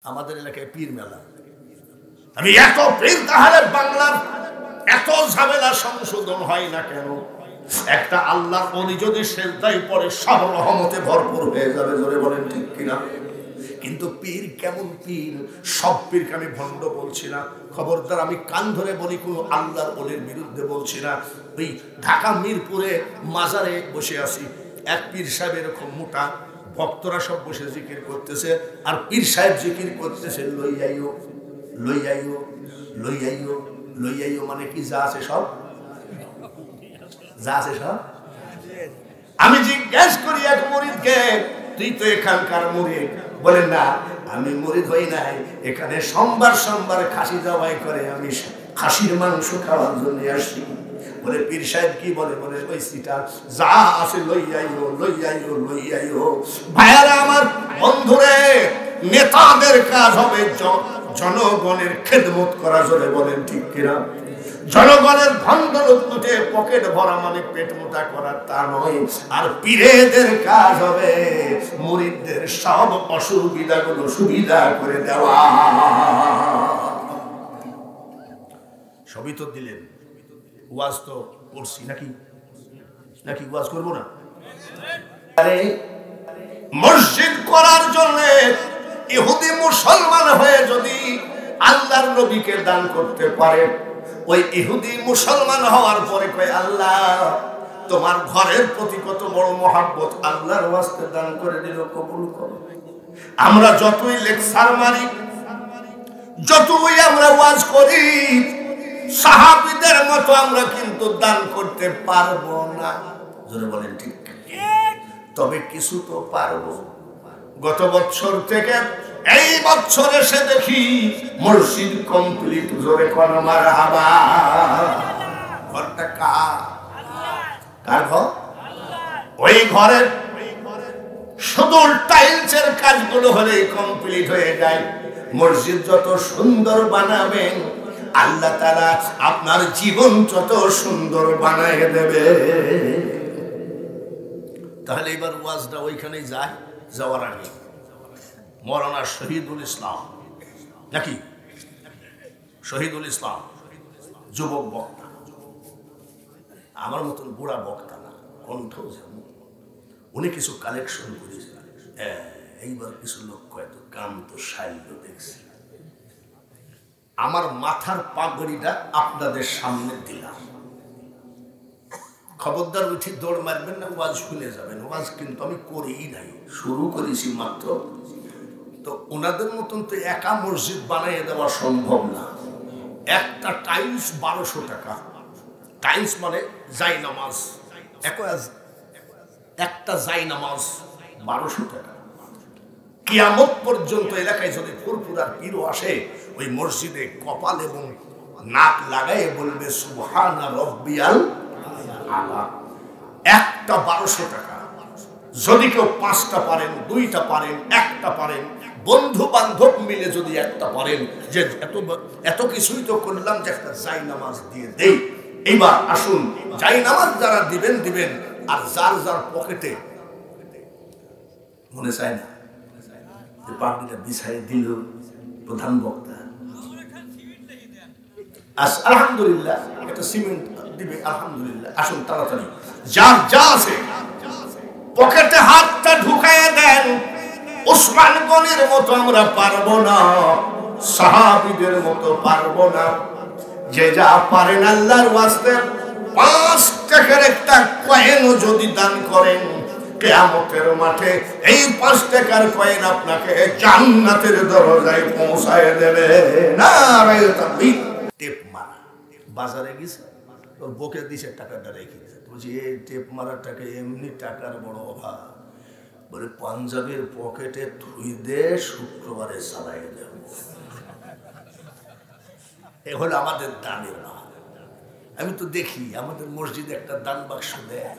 আমাদের এলাকায় পীর মেলা। আমি এত পীর, তাহলে বাংলার এত ঝামেলা সংশোধন হয় না কেন? একটা আল্লাহর ওলি যদি সেজদায় পড়ে সব রহমতে ভরপুর হয়ে যাবে, জোরে বলেন ঠিক কিনা? কিন্তু পীর কেমন পীর? সব পীরকে আমি ভণ্ড বলছি না, খবরদার, আমি কান ধরে বলি কোনো আল্লাহর ওলির বিরুদ্ধে বলছি না। ওই ঢাকা মিরপুরে মাজারে বসে আছি, এক পীর সাহেব এরকম মোটা, ভক্তরা সব বসে জিকির করতেছে, আর পীর সাহেব জিকির করতেছে লইয়াইও লইয়াইও লইয়াইও লইয়াইও, মানে কি যা আছে সব, যা আছে সব। আমি জিজ্ঞেস করি এক মুরিদকে, তুই তো এখানকার মুরিদ? বলেন না, আমি মুরিদ হই নাই, এখানে সোমবার সোমবার খাসি জবাই করে, আমি খাসির মাংস খাওয়ার জন্য আসি। বলে পীর সাহেব কি বলে? বলে ওই সিটা যা আছে লইয়াইও লইয়াইও লইয়াইও। ভাইয়ারা আমার, বন্ধুরে, নেতাদের কাজ হবে জনগণের খেদমত করা, জোরে বলেন ঠিক কিনা? জনগণের ধন দৌলত লুটে পকেট ভরা মানে পেট মোটা করা, তা নয়। আর পীরেদের কাজ হবে মুরিদদের সব অসুবিধাগুলো সুবিধা করে দেওয়া। সবই তো দিলেন, ওয়াজ তো করছি নাকি? নাকি ওয়াজ করবো না? আরে মসজিদ করার জন্য ইহুদি মুসলমান হয়ে যদি আল্লাহর নবীকে দান করতে পারে, ওই ইহুদি মুসলমান হওয়ার পরে কয়, আল্লাহ তোমার ঘরের প্রতি কত বড় মহাব্বত, আল্লাহর ওয়াস্তে দান করে দিল, কবুল করো। আমরা যতই লেকচার মারি, যতই আমরা ওয়াজ করি, সাহাবীদের মতো আমরা কিন্তু দান করতে পারবো না, জোরে বলেন ঠিক। তবে কিছু তো পারবো। গত বছর থেকে এই বছর এসে দেখি মসজিদ কমপ্লিট, জোরে কোন মারহাবা। ঘরটা কার ঘর? ওই ঘরের শুধু টাইলসের কাজগুলো হলে কমপ্লিট হয়ে যায়। মসজিদ যত সুন্দর বানাবেন, আল্লাহ তাআলা আপনার জীবন যত সুন্দর বানায় দেবে। তাহলে এবার ওয়াজটা ওইখানেই যায়। যাওয়ার আগে মৌলানা শহীদুল ইসলাম, নাকি শহীদুল ইসলাম, যুবক বক্তা, আমার মতন বুড়া বক্তা না, কণ্ঠ যেমন, উনি কিছু কালেকশন করেছেন। এইবার কিছু লোক কয়েক কাম তো সাইল দেখছি। আমার মাথার পাগড়িটা আপনাদের সামনে দিলাম, খবরদার উঠি দৌড় মারবেন না, ওয়াজ শুনে যাবেন। ওয়াজ কিন্তু আমি করিই নাই, শুরু করেছি মাত্র। তো ওনাদের মতন তো একা মসজিদ বানিয়ে দেওয়া সম্ভব না। একটা টাইলস 1200 টাকা। টাইলস মানে জাই নামাজ, একটা জাই নামাজ 1200 টাকা। কিয়ামত পর্যন্ত এলাকায় যদি ফুরফুরার পীরও আসে, ওই মসজিদে কপাল এবং নাক লাগাই বলবে সুবহানা রব্বিয়াল আলা। একটা 1200 টাকা। যদি কেউ 5টা পারেন, 2টা পারেন, 1টা পারেন, বন্ধু বান্ধব মিলে যদি একটা পারেন, যে এত কিছুই তো করলাম, যে একটা জাই নামাজ দিয়ে দেই। এইবার আসুন, জাই নামাজ যারা দিবেন দিবেন, আর যার যার পকেটে মনে চায় না পাগড়িটা বিছাই দিল প্রধান বক্তা, আলহামদুলিল্লাহ, একটা সিমেন্ট দিবে, আলহামদুলিল্লাহ। আসুন তাড়াতাড়ি যার যা আছে পকেটে হাতটা ঢুকাইয়া দেন। ওসমান গনির মতো আমরা পারবো না, সাহাবীদের মতো পারবো না। যে যা পারেন আল্লাহর ওয়াস্তে 5 টাকার একটা কয়েনও যদি দান করেন, কিয়ামতের মাঠে এই 5 টাকার কয়েন আপনাকে জান্নাতের দরজায় পৌঁছায় দেবে। নারায়ে তাকবীর। টেপ মারা বাজারে গেছে, ওর বকে দিছে টাকাটা রেখে দিছে। বলছি এই টেপ মারার টাকা, এমনি টাকার বড় অভাব। বলে পাঞ্জাবের পকেটে থুই দে, শুক্রবারে চালাই দেব। এ হলো আমাদের দানের ভাব। আমি তো দেখি আমাদের মসজিদে একটা দান বাক্স দেয়,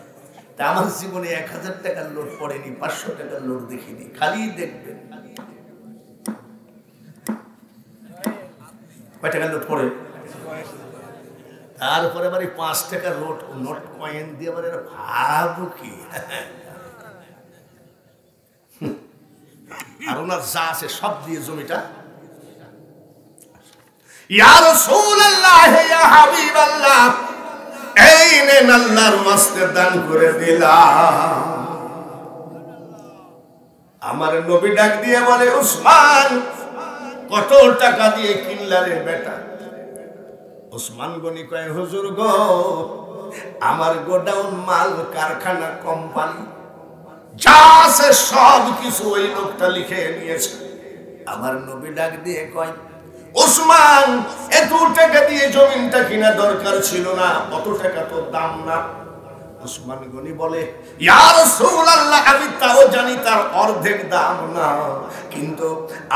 তা আমার জীবনে 1000 টাকার নোট পড়েনি, 500 টাকার নোট দেখিনি। খালি দেখবেন কয় টাকার নোট পড়ে, তারপরে আবার 5 টাকার নোট কয়েন দিয়ে আবার ভাবো কি আর ওনার যা আছে সব দিয়ে জমিটা ইয়া রাসূলুল্লাহ ইয়া হাবিবাল্লাহ এই নেন আল্লাহর ওয়াস্তে দান করে দিলাম। আমার নবী ডাক দিয়ে বলে উসমান কত টাকা দিয়ে কিনলা রে বেটা? উসমান গনি কয় হুজুর গো আমার গোডাউন মাল কারখানা কোম্পানি যা আছে সব কিছু ওই লোকটা লিখে নিয়েছে। আমার নবী ডাক দিয়ে কয় উসমান এত টাকা দিয়ে জমিনটা কিনা দরকার ছিল না, অত টাকা তো দাম না। উসমান গনি বলে ইয়া রাসূলুল্লাহ আমি তাও জানি তার অর্ধেক দাম না, কিন্তু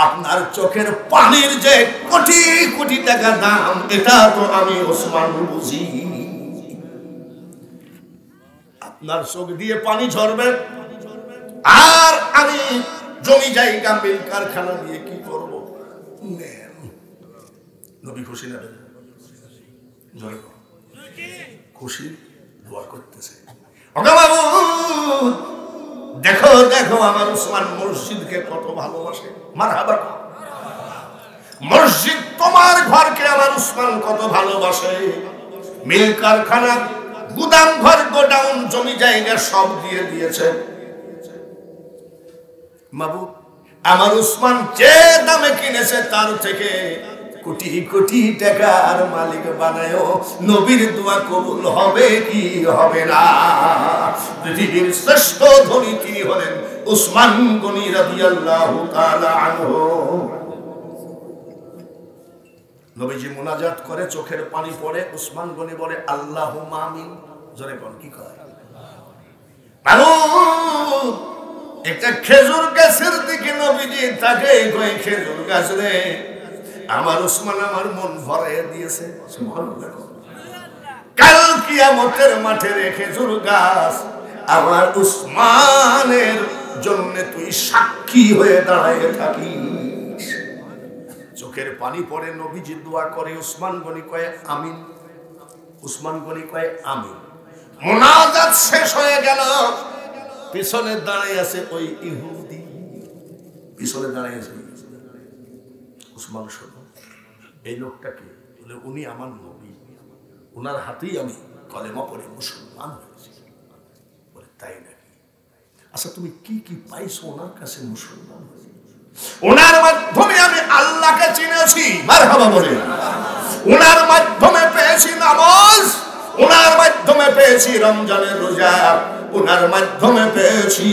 আপনার চোখের পানির যে কোটি কোটি টাকা দাম এটা তো আমি উসমান বুঝি। আপনার চোখ দিয়ে পানি ঝরবে আর আমি জমি জায়গা মিল কারখানা দিয়ে কি করব? নবী খুশি না? জয় খুশি দোয়া করতেছে। দেখো দেখো আমার উসমান মসজিদকে কত ভালোবাসে। মারহাবা। মসজিদ তোমার ঘরকে আমার উসমান কত ভালোবাসে। মিল কারখানা গুদাম ঘর গোডাউন জমি জায়গা সব দিয়ে দিয়েছে। মাবুদ আমার উসমান যে দামে কিনেছে তার থেকে কোটি কোটি টাকার মালিক বানায়ও নবীর দোয়া কবুল হবে কি হবে না? পৃথিবীর শ্রেষ্ঠ ধনী তিনি হলেন উসমান গনি রাদিয়াল্লাহু তাআলা আনহু। নবীজি মুনাজাত করে চোখের পানি পড়ে। উসমান গনি বলে আল্লাহুম্মা আমিন। জোরে কোন কি কয়? একটা খেজুর গাছের দিকে নবীজি তাকে কয় খেজুর গাছ রে আমার উসমান আমার মন ভরাইয়া দিয়েছে। সুবহানাল্লাহ। কাল কিয়ামতের মাঠে রে খেজুর গাছ আমার উসমানের জন্য তুই সাক্ষী হয়ে দাঁড়ায় থাকিস। চোখের পানি পড়ে নবীজি দোয়া করে। উসমান গনি কয় আমিন। উসমান গনি কয় আমিন। মুনাজাত শেষ হয়ে গেল। পিছনে দাঁড়িয়ে আছে ওই ইহুদি। পিছনে দাঁড়িয়ে আছে উসমান শোনো এই লোকটাকে বলে উনি আমার নবী, ওনার হাতেই আমি কলেমা পড়ে মুসলমান হয়েছি। বলে তাই নাকি? আচ্ছা তুমি কি কি পাইছো ওনার কাছে মুসলমান হয়েছে? ওনার মাধ্যমে আমি আল্লাহকে চিনেছি। মারহাবা বলে। ওনার মাধ্যমে পেয়েছি নামাজ, ওনার মাধ্যমে পেয়েছি রমজানের রোজা, ওনার মাধ্যমে পেয়েছি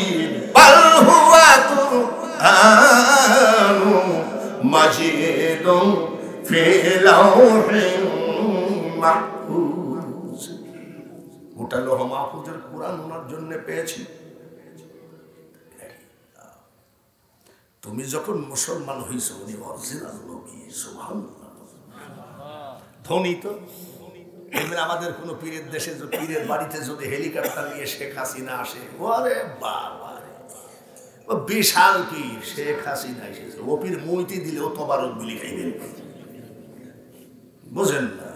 বাল হুয়া কুরআনু মাজিদুন ফি লাওহিন মাহফুজ। ওটা লৌহ মাহফুজের কুরআন ওনার জন্য পেয়েছি। তুমি যখন মুসলমান হইছো উনি অরিজিনাল নবী। সুবহানাল্লাহ। ধনী তো আমাদের কোন পীরের দেশে পীরের বাড়িতে যদি হেলিকপ্টার নিয়ে শেখ হাসিনা আসে, ওরে বাবা ও বিশাল পীর শেখ হাসিনা এসেছে, ও পীর মুইতি দিলে ও তবারক বিলি খাইবেন। বুঝেন না?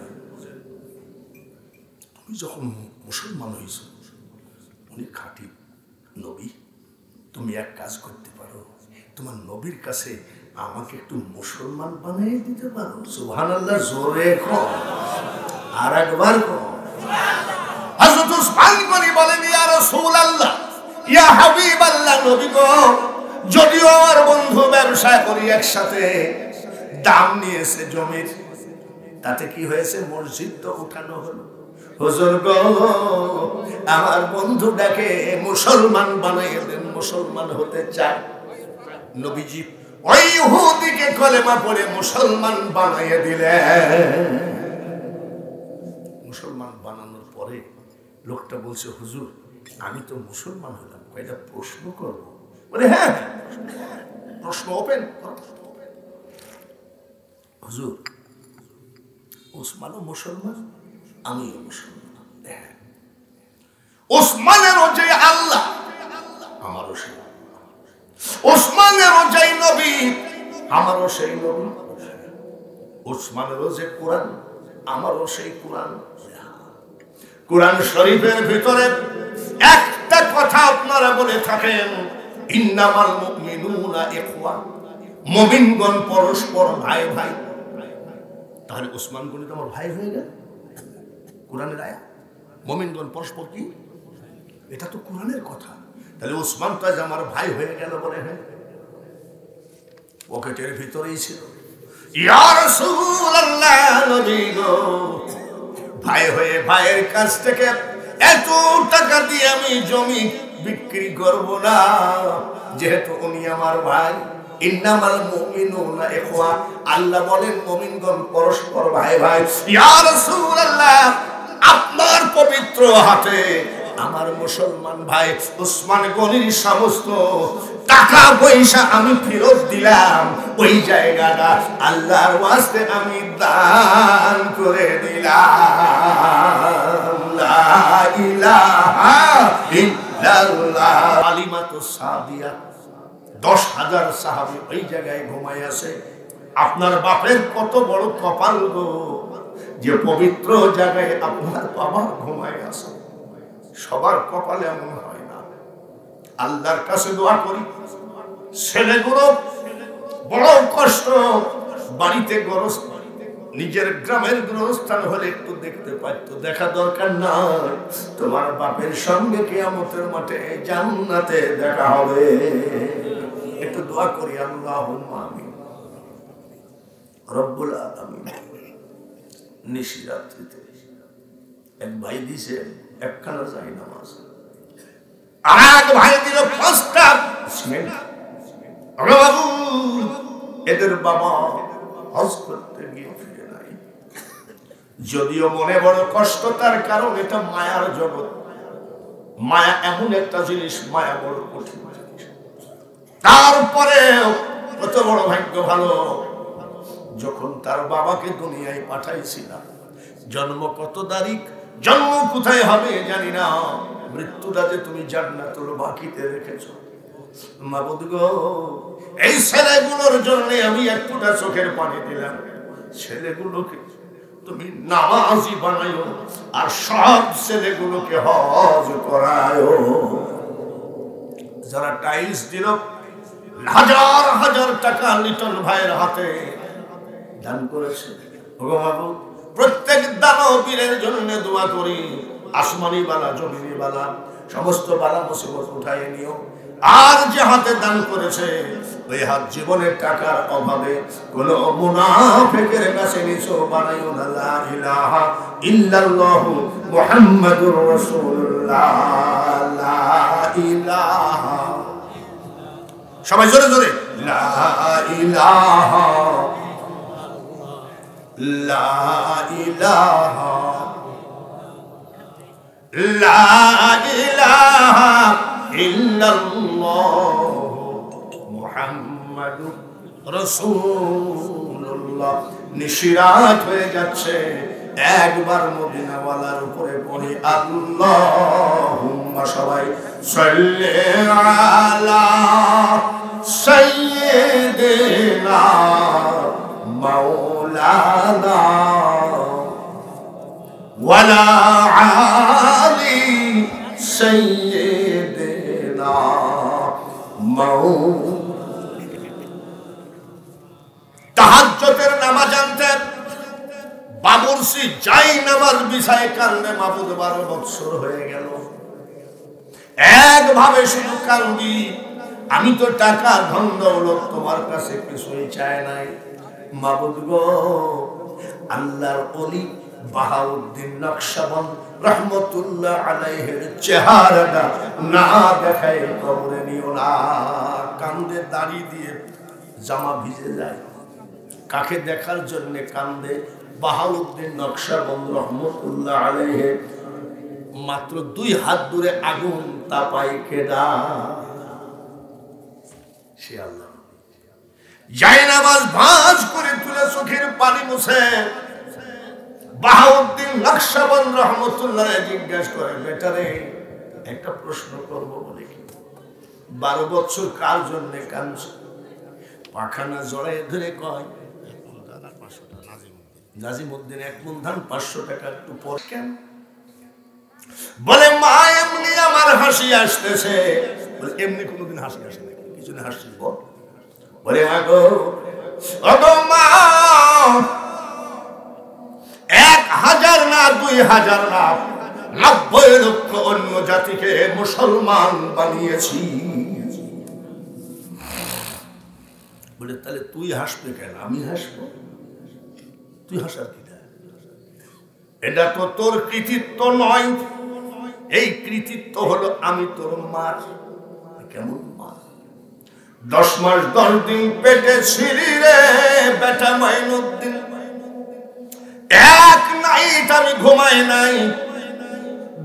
তুমি যখন মুসলমান হইছ উনি খাঁটি নবী। তুমি এক কাজ করতে পারো, তোমার নবীর কাছে আমাকে একটু মুসলমান বানিয়ে দিতে পারো? সুবহানাল্লাহ। জোরে কও, আর একবার কও। হযরত উসমান গনি বলেন ইয়া রাসূলুল্লাহ ইয়া হাবিবাল্লাহ নবী গো, যদিও আমার বন্ধু ব্যবসা করি একসাথে, দাম নিয়েছে জমির, তাতে কি হয়েছে? মসজিদ তো উঠানো হলো। হুজুর গো আমার বন্ধুটাকে মুসলমান বানিয়ে দেন, মুসলমান হতে চায়। নবীজি ওই ইহুদিকে কলেমা পড়ে মুসলমান বানিয়ে দিলেন। মুসলমান বানানোর পরে লোকটা বলছে হুজুর আমি তো মুসলমান হলাম, কয়টা প্রশ্ন করবো? বলে হ্যাঁ প্রশ্ন ওপেন। হুজুর ওসমানও মুসলমান, আমিও মুসলমান, ওসমানেরও যে আল্লাহ আমারও সেই, ওসমানেরও যে নবী আমারও সেই নবী, ওসমানেরও যে কোরআন আমারও সেই কোরআন। কোরআন শরীফের ভিতরে একটা কথা আপনারা বলে থাকেন, ইন্নামাল মুমিনুনা ইখওয়া, মুমিনগণ পরস্পর ভাই ভাই। তাহলে ওসমান গনি তো আমার ভাই হয়ে গেল, কোরআনের আয়াত। মুমিনগণ পরস্পর কি, এটা তো কোরআনের কথা। তাহলে ওসমান তো আজ আমার ভাই হয়ে গেল বলে, হ্যাঁ পকেটের ভিতরেই ছিল। ইয়া রাসূলুল্লাহ, নবী গো, ভাই হয়ে ভাইয়ের কাছ থেকে এত টাকা দিয়ে আমি জমি বিক্রি করব না, যেহেতু উনি আমার ভাই। ইন্নামাল মুমিনুনা ইখওয়া, আল্লাহ বলেন মুমিনগণ পরস্পর ভাই ভাই। ইয়া রাসূলুল্লাহ, আপনার পবিত্র হাতে আমার মুসলমান ভাই ওসমান গনির সমস্ত টাকা পয়সা আমি ফেরত দিলাম, ওই জায়গাটা আল্লাহর ওয়াস্তে আমি দান করে দিলাম। লা ইলাহা ইল্লাল্লাহ। আলিমাতু সাদিয়া, 10,000 সাহাবী ওই জায়গায় ঘুমায় আছে। আপনার বাপের কত বড় কপাল গো, যে পবিত্র জায়গায় আপনার বাবা ঘুমায় আছে। সবার কপালে এমন হয় না। আল্লাহর কাছে দোয়া করি, ছেলেগুলো বড় কষ্ট, বাড়িতে গরজ, নিজের গ্রামের গোরস্থান হলে একটু দেখতে পাইতো, দেখা দরকার নাই। তোমার বাপের সঙ্গে কিয়ামতের মাঠে জান্নাতে দেখা হবে। একটু দোয়া করি, আল্লাহুম্মা আমিন। রব্বুল আলামিন নিশিরাত্রিতে এক ভাই দিছে একখানা যাই নামাজ, আর এক ভাই দিল 5টা সিমেন্ট। বাবু, এদের বাবা হজ করতে গিয়ে ফিরে নাই। যদিও মনে বড় কষ্ট, তার কারণ এটা মায়ার জগৎ। মায়া এমন একটা জিনিস, মায়া বড় কঠিন জিনিস। তারপরেও কত বড় ভাগ্য ভালো, যখন তার বাবাকে দুনিয়ায় পাঠাইছিলাম, জন্ম কত তারিখ, জন্ম কোথায় হবে জানি না, মৃত্যুটা যে তুমি জান্নাতুল বাকিতে রেখেছো। মাবুদ গো, এই ছেলেগুলোর জন্য আমি এক ফোঁটা চোখের পানি দিলাম। ছেলেগুলোকে তুমি নামাজি বানায়ো, আর সব ছেলেগুলোকে হজ করায়ো। যারা টাইলস দিল, হাজার হাজার টাকা লিটন ভাইয়ের হাতে দান করেছে। ওগো মাবুদ, প্রত্যেক দানবীরের জন্য দোয়া করি, আসমানি বালা জমিনি বালা সমস্ত বালা মুসিবত উঠায় নিও। আর যে হাতে দান করেছে, ওই হাত জীবনের টাকার অভাবে কোন মুনাফিকের কাছে নিছো বানাইও না। লা ইলাহা ইল্লাল্লাহু মুহাম্মাদুর রাসূলুল্লাহ। লা ইলাহা, সবাই জোরে জোরে, লা ইলাহা, লা ইলাহা, লা ইলাহা ইল্লাল্লাহু মুহাম্মাদুর রাসূলুল্লাহ। নিশিরাত হয়ে যাচ্ছে, একবার মদিনাওয়ালার উপরে পড়ি আল্লাহুম্মা, সবাই সাল্লি আলা সাইয়্যিদিনা মাওলানা ওয়ালা আলি সাইয়্যিদিনা মাওলানা। তাহাজ্জুদের নামাজ আনতেন, বাবুরসি যাই নামাজ বিছায় কান্দে। মাবুদ 12 বছর হয়ে গেল, একভাবে শুধু কান্দি। আমি তো টাকা ধন দৌলত তোমার কাছে কিছুই চাই নাই। মাবুদ গো, আল্লাহর ওলি বাহাউদ্দিন নকশবন্দ রহমতুল্লাহ আলাইহির চেহারাটা না দেখায় কবরে নিও না। কান্দে, দাড়ি দিয়ে জামা ভিজে যায়। কাকে দেখার জন্য কান্দে? বাহাউদ্দিন নকশবন্দ রহমতুল্লাহ আলাইহি। মাত্র 2 হাত দূরে আগুন তাপায় কেডা? সে আল্লাহ। জায়নামাজ ভাঁজ করে তুলে চোখের পানি মুছে বাহাউদ্দিন নকশবন্দ রহমতুল্লাহ জিজ্ঞাসা করে, বেটারে একটা প্রশ্ন করবো বলে কি, 12 বছর কার জন্য কাঁদছ? পাখানা জড়ায় ধরে কয়, নাজিমউদ্দিন 1 মণ ধান 500 টাকা। একটু পর কেন বলে, মা এমনি আমার হাসি আসতেছে, বলে এমনি কোনোদিন হাসি আসে নাকি? কিছু না হাসি বল। বলে আগো ওগো মা, 1000 না 2000 না 90 লক্ষ অন্য জাতিকে মুসলমান বানিয়েছি। বলে তাহলে তুই হাসবে কেন? আমি হাসবো? তুই হাসার কি? এটা তো তোর কৃতিত্ব নয়, এই কৃতিত্ব হলো আমি তোর মার। কেমন মা? 10 মাস 10 দিন পেটে ছিলি রে বেটা মাইনুদ্দিন, এক নাইট আমি ঘুমাই নাই।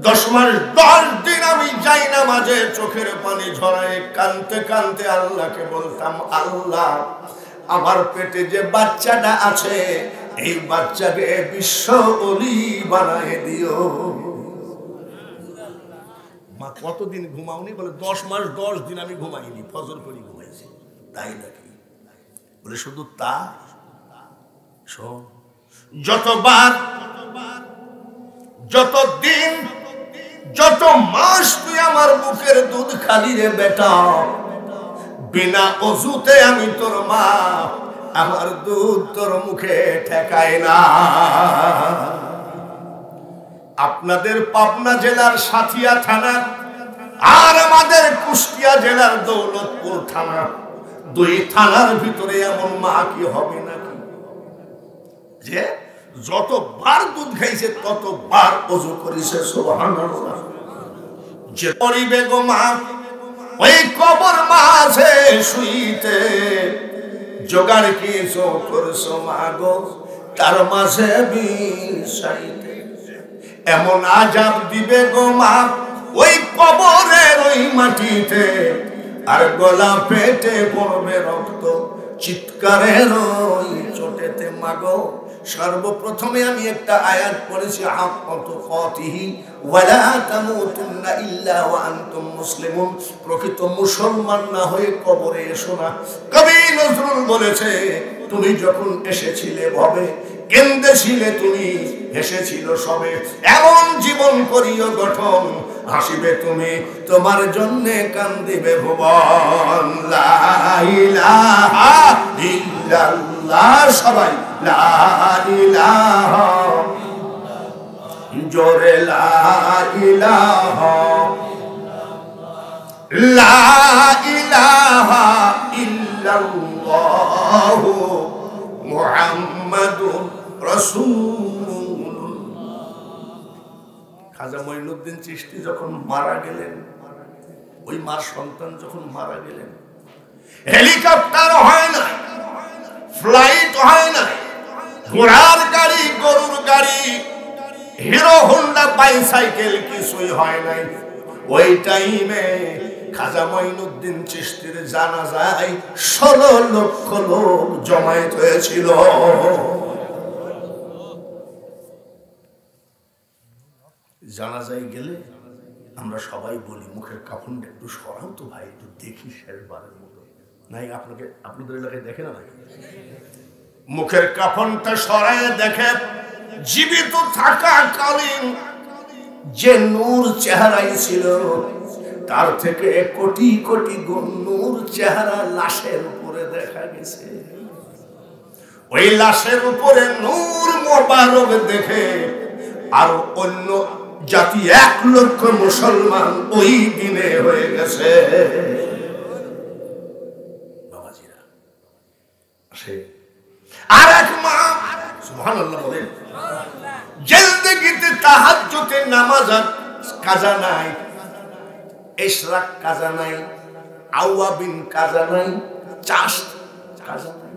10 মাস 10 দিন আমি যাই না মাঝে চোখের পানি ঝরায় কানতে কানতে আল্লাহকে বলতাম, আল্লাহ আমার পেটে যে বাচ্চাটা আছে এই বাচ্চাকে বিশ্ব ওলি বানায় দিও। মা কতদিন ঘুমাওনি? বলে 10 মাস 10 দিন আমি ঘুমাইনি, ফজর করে ঘুমাইছি। তাই নাকি? বলে শুধু তা শোন, যতবার যত দিন যত মাস তুই আমার বুকের দুধ খালি রে বেটা, বিনা অজুতে আমি তোর মা, আমার দুধ তোর মুখে ঠেকায় না। আপনাদের পাবনা জেলার সাথিয়া থানা আর আমাদের কুষ্টিয়া জেলার দৌলতপুর থানা, 2 থানার ভিতরে এমন মা কি হবে নাকি যে যতবার দুধ খাইছে ততবার ওযু করেছে? সুবহানাল্লাহ। যে করিবে গো মা ওই কবর মাঝে শুইতে, জোগাড় কিছু করছো মা গো তার মাঝে বিষাইতে। এমন আযাব দিবে গো মা ওই কবরের ওই মাটিতে, আর গলা পেটে পড়বে রক্ত চিৎকারের ওই চোটেতে। মা গো সর্বপ্রথমে আমি একটা আয়াত পড়েছি, হাক্কাতু কাতিহি ওয়ালা তামুতুন্না ইল্লা ওয়া আনতুম মুসলিমুন। প্রকৃত মুসলমান না হয়ে কবরে এসো না। কবি নজরুল বলেছে, তুমি যখন এসেছিলে ভবে কেন্দেছিলে তুমি, হেসেছিল সবে, এমন জীবন করিও গঠন, হাসিবে তুমি তোমার জন্যে কান্দিবে ভুবন। লা ইলাহা ইল্লাল্লাহ, সবাই লা ইলাহা, জোরে লা ইলাহা, লা ইলাহা ইল্লাল্লাহ মুহাম্মাদুর রাসূলুল্লাহ। খাজা মঈনুদ্দিন চিশতি যখন মারা গেলেন, ওই মার সন্তান যখন মারা গেলেন, হেলিকপ্টার হয় না, ফ্লাইট হয় না, ঘোড়ার গাড়ি, গরুর গাড়ি, হিরো হোন্ডা বাইসাইকেল কিছুই হয় নাই। ওই টাইমে খাজা মঈনুদ্দিন চিশতির জানাজায় 16 লক্ষ লোক জমায়েত হয়েছিল। জানাজায় গেলে আমরা সবাই বলি, মুখের কাফনটা একটু সরাও তো ভাই, একটু দেখি শেষবারের মতো। নাই আপনাদের এলাকায় দেখে না নাকি? মুখের কাফনটা সরায় দেখে, জীবিত থাকাকালীন যে নূর চেহারাই ছিল তার থেকে কোটি কোটি গুণ নূর চেহারা লাশের উপরে দেখা গেছে। ওই লাশের উপরে নূর মোবারক দেখে আর অন্য জাতি 1 লক্ষ মুসলমান ওই দিনে হয়ে গেছে। বাবাজিরা আসে আর এক মা, সুবহানাল্লাহ বলেন, জিন্দেগিতে তাহাজ্জুদের নামাজ কাজা নাই, ইশরাক কাজা নাই, আওয়াবিন কাজা নাই, চাষ কাজা নাই।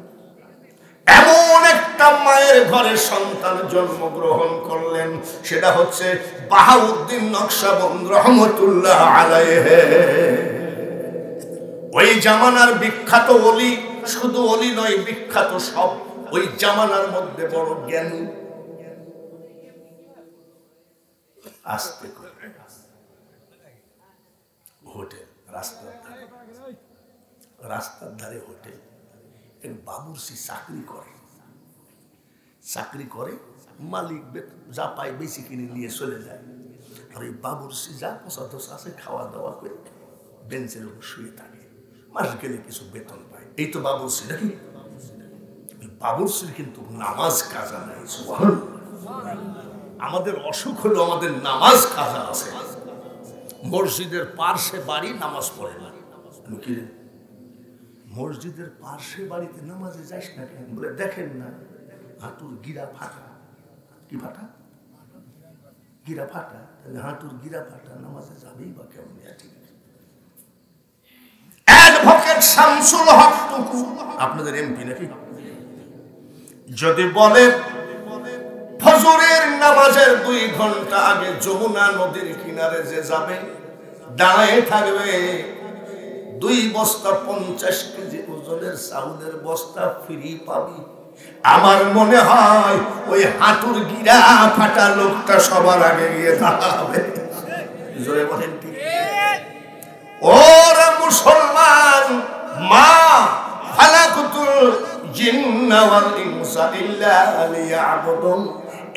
এমন একটা মায়ের ঘরে সন্তান জন্মগ্রহণ করলেন, সেটা হচ্ছে বাহাউদ্দিন নকশবন্দ রহমতুল্লাহ আলাইহি। ওই জামানার বিখ্যাত ওলি, শুধু ওলি নয়, বিখ্যাত সব ওই জামানার মধ্যে বড় জ্ঞানী। আস্তে করে হোটেল, রাস্তার ধারে হোটেল, বাবুর্চি চাকরি করে, মালিক যা পায় বেশি কিনে নিয়ে চলে যায়। আর এই বাবুর্চি যা পছন্দ আছে খাওয়া দাওয়া করে বেঞ্চের উপর শুয়ে থাকে, মাস গেলে কিছু বেতন পায়। এই তো বাবুর্চি নাকি? বাবুর্চির কিন্তু নামাজ কাজা নাই। আমাদের অসুখ হলো আমাদের নামাজ কাজা আছে। মসজিদের পার্শ্বে বাড়ি, নামাজ পড়ে না। কি মসজিদের পার্শ্বে বাড়িতে নামাজে যাইস না কেন? বলে দেখেন না হাঁটুর গিরা ফাটা। কি ফাটা? গিরা ফাটা। তাহলে হাঁটুর গিরা ফাটা নামাজে যাবেই বা কেমন? ঠিক আছে। অ্যাডভোকেট শামসুল হক টুকু, আপনাদের এমপি নাকি, যদি বলে ফজরের নামাজের 2 ঘন্টা আগে যমুনা নদীর কিনারে যে যাবে, দাঁড়ায় থাকবে, 2 বস্তা 50 কেজি ওজনের চাউলের বস্তা ফ্রি পাবি। আমার মনে হয় ওই হাঁটুর গিরা ফাটা লোকটা সবার আগে গিয়ে দাঁড়াবে। জোরে বলেন ঠিক? ওরা মুসলমান, মা খালাকুতুল জিন্না ওয়াল ইনসা ইল্লা লিয়াবুদুন।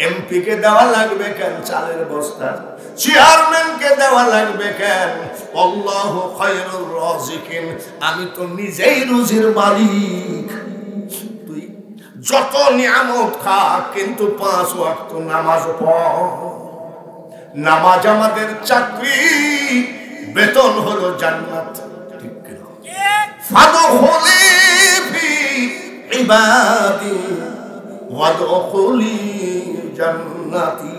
এমপি কে দেওয়া লাগবে কেন চালের বস্তা? চেয়ারম্যানকে দেওয়া লাগবে কেন? আল্লাহু খায়রুর রাযিকিন। আমি তো নিজেই রুজির মালিক। তুই যত নিয়ামত খা, কিন্তু 5 ওয়াক্ত নামাজ পড়। নামাজ আমাদের চাকরি, বেতন হলো জান্নাত। ঠিক কিনা? ফাদখুলি ফি ইবাদি ওয়াদখুলি জান্নাতি।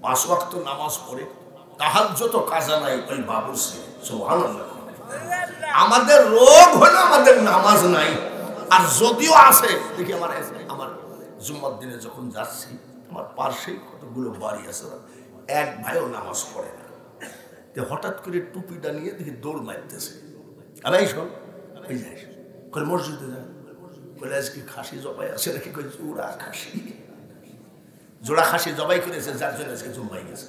5 ওয়াক্ত নামাজ পড়ে, তাহাজ্জুদ কাজা নাই ওই বাবুর্চি। সুবহানাল্লাহ। আমাদের রোগ হলো আমাদের নামাজ নাই। আর যদিও আছে, দেখি আমার জুম্মার দিনে যখন যাচ্ছি, আমার পার্শ্বে কতগুলো বাড়ি আছে, এক ভাইও নামাজ পড়ে না। হঠাৎ করে টুপিটা নিয়ে দেখি দৌড় মারতেছে। আর এই শোন, ওই যাইস কই মসজিদে যা, বলে আজকে খাসি জবাই আছে নাকি? কই জোড়া খাসি, জোড়া খাসি জবাই করেছে, যার জন্য আজকে জুম্মাই গেছে।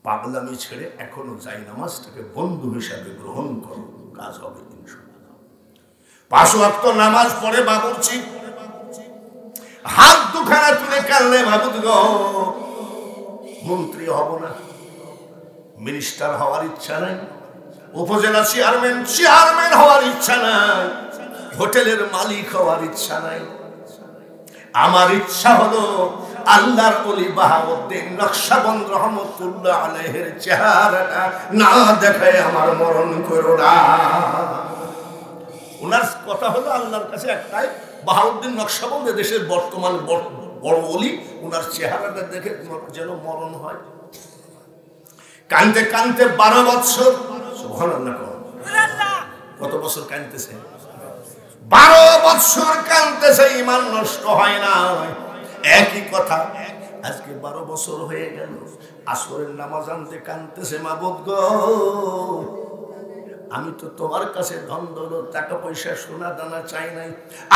পাগলামি ছেড়ে এখনো যাই নামাজটাকে বন্ধু হিসাবে গ্রহণ করো, কাজ হবে ইনশাআল্লাহ। 5 ওয়াক্ত নামাজ পড়ে বাবুর্চি হাত দুখানা তুলে কাঁদলে, বাবুদ গো, মন্ত্রী হব না, মিনিস্টার হওয়ার ইচ্ছা নাই, উপজেলা চেয়ারম্যান হওয়ার ইচ্ছা নাই, হোটেলের মালিক হওয়ার ইচ্ছা নাই। আমার ইচ্ছা হলো আল্লাহর ওলি বাহাউদ্দিন নকশবন্দ রহমতুল্লাহ আলাইহির চেহারাটা না দেখায় আমার মরণ করো না। ওনার কথা হলো আল্লাহর কাছে একটাই, বাহাউদ্দিন নকশবন্দ দেশের বর্তমান বড় ওলি, ওনার চেহারাটা দেখে যেন মরণ হয়। কানতে কানতে 12 বছর, সুবহানাল্লাহ, কত বছর কানতেছে? 12 বছর কানতেছে, ঈমান নষ্ট হয় না। একই কথা, আজকে 12 বছর হয়ে গেল, আসরের নামাজ আনতে কানতেছে, মাবুদ গো, আমি তো তোমার কাছে ধন দৌলত টাকা পয়সা সোনা দানা চাই নাই,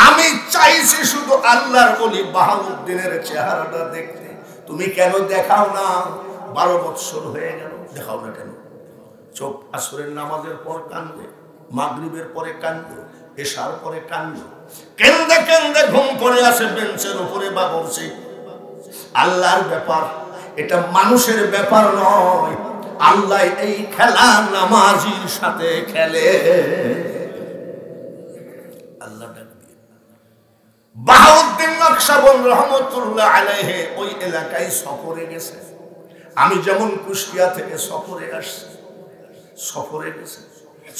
আমি চাইছি শুধু আল্লাহর ওলি বাহাউদ্দিনের চেহারাটা দেখতে। তুমি কেন দেখাও না? 12 বছর হয়ে গেল, দেখাও না কেন? চোখ আসরের নামাজের পর কান্দে, মাগরিবের পরে কান্দ, এশার পরে কান্দ, কেন্দে কেন্দে ঘুম পড়ে আসে বেঞ্চের উপরে বাবুর্চি। আল্লাহর ব্যাপার, এটা মানুষের ব্যাপার নয়। আল্লাহ এই খেলা নামাজির সাথে খেলে। আল্লাহ বাহাউদ্দিন নকশবন্দ রহমতুল্লাহ আলাইহি ওই এলাকায় সফরে গেছে। আমি যেমন কুষ্টিয়া থেকে সফরে আসছি, সফরে গেছে,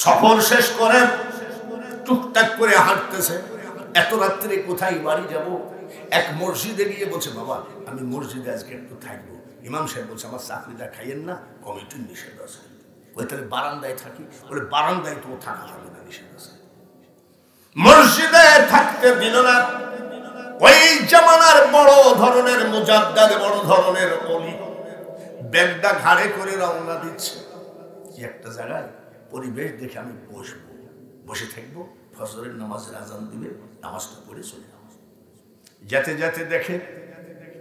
সফর শেষ করে টুকটাক করে হাঁটতেছে। এত রাত্রে কোথায় বাড়ি যাব? এক মসজিদে গিয়ে বলছে, বাবা আমি মসজিদে আজকে একটু থাকবো। ইমাম সাহেব বলছে, আমার চাকরিটা খাইয়েন না, কমিটির নিষেধ আছে। ওই তাহলে বারান্দায় থাকি? বলে বারান্দায় তো থাকা হবে না, নিষেধ আছে। মসজিদে থাকতে দিল না। ওই জামানার বড় ধরনের মুজাদ্দাদ, বড় ধরনের ওলি, ব্যাগটা ঘাড়ে করে রওনা দিচ্ছে। কি একটা জায়গায় পরিবেশ দেখে আমি বসবো, বসে থাকবো, ফজরের নামাজের আজান দিবে, নামাজটা পড়ে চলে যাবো। যেতে যেতে দেখে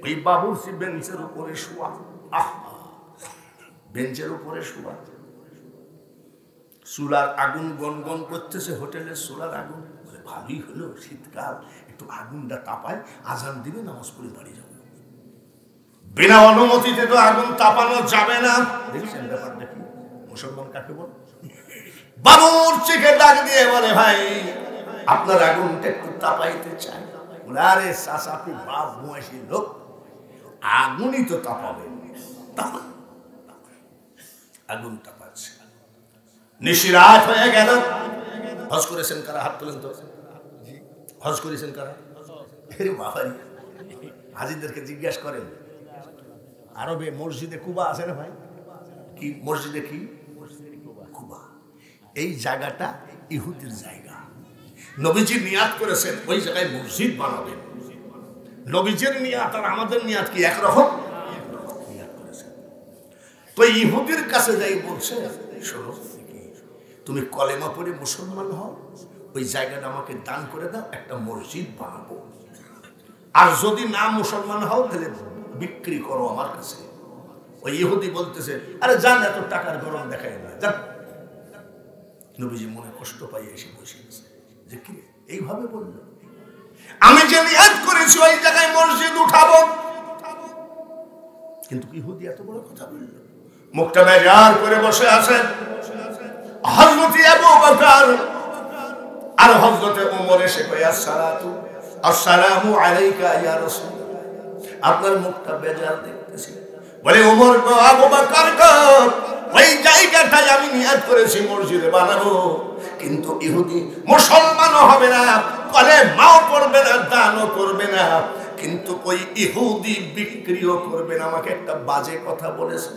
ওই বাবুর্চি বেঞ্চের উপরে শোয়া। বেঞ্চের উপরে শোয়া, চুলার আগুন গনগন করতেছে, হোটেলের চুলার আগুন। ভালোই হলো শীতকাল, একটু আগুনটা তাপায়, আজান দিবে, নামাজ পড়ে বাড়ি যাবে। বিনা অনুমতিতে তো আগুন তাপানো যাবে না। দেখছেন ব্যাপারটা কি? মুসলমান কাকে বলে? বাবুর্চিকে ডাক দিয়ে বলে, ভাই আপনার আগুনটা একটু তাপাইতে চাই। বলে, আরে চাচা আপনি বাপ বয়সী লোক, আগুনই তো তাপাবেন। আগুন তাপাচ্ছে। নিশিরাত হয়ে গেল। হজ করেছেন কারা? হাত তোলেন তো। হজ করেছেন কারা? বাবারি হাজিদেরকে জিজ্ঞাসা করেন। আরবে মসজিদে কুবা আছে না ভাই? কি মসজিদে? কি কুবা? এই জায়গাটা ইহুদির জায়গা। নবীজি নিয়াত করেছেন ওই জায়গায় মসজিদ বানাবেন। নবীজির নিয়াত আর আমাদের নিয়াত কি একরকম? নিয়াত করেছেন। তো ইহুদির কাছে যাই বলছে, শোনো, তুমি কলেমা পড়ে মুসলমান হও, ওই জায়গাটা আমাকে দান করে দাও, একটা মসজিদ বানাবো। আর যদি না মুসলমান হও তাহলে বিক্রি করো আমার কাছে। ওই ইহুদি বলতেছে, আরে যান, এত টাকার গরম দেখায় না, যান। নবীজি মনে কষ্ট পাই এসে বসে গেছে যে কি এইভাবে বললো, আমি যে নিয়াত করেছি ওই জায়গায় মসজিদ উঠাবো, কিন্তু ইহুদি এত বড় কথা বলল। মুখটা বেজার করে বসে আছেন হযরত আবু বকর আর হযরত ওমর এসে কয়, আসসালামু আলাইকা ইয়া রাসূলুল্লাহ। আপনার মুখটা বেজার দেখতেছি। বলে, ওমর গো, আবু বকর গো, ওই জায়গাটায় আমি নিয়াত করেছি মসজিদ বানাবো, কিন্তু ইহুদি মুসলমানও হবে না, কলেমাও পড়বে না, দানও করবে না, কিন্তু ওই ইহুদি বিক্রিও করবে না। আমাকে একটা বাজে কথা বলেছে।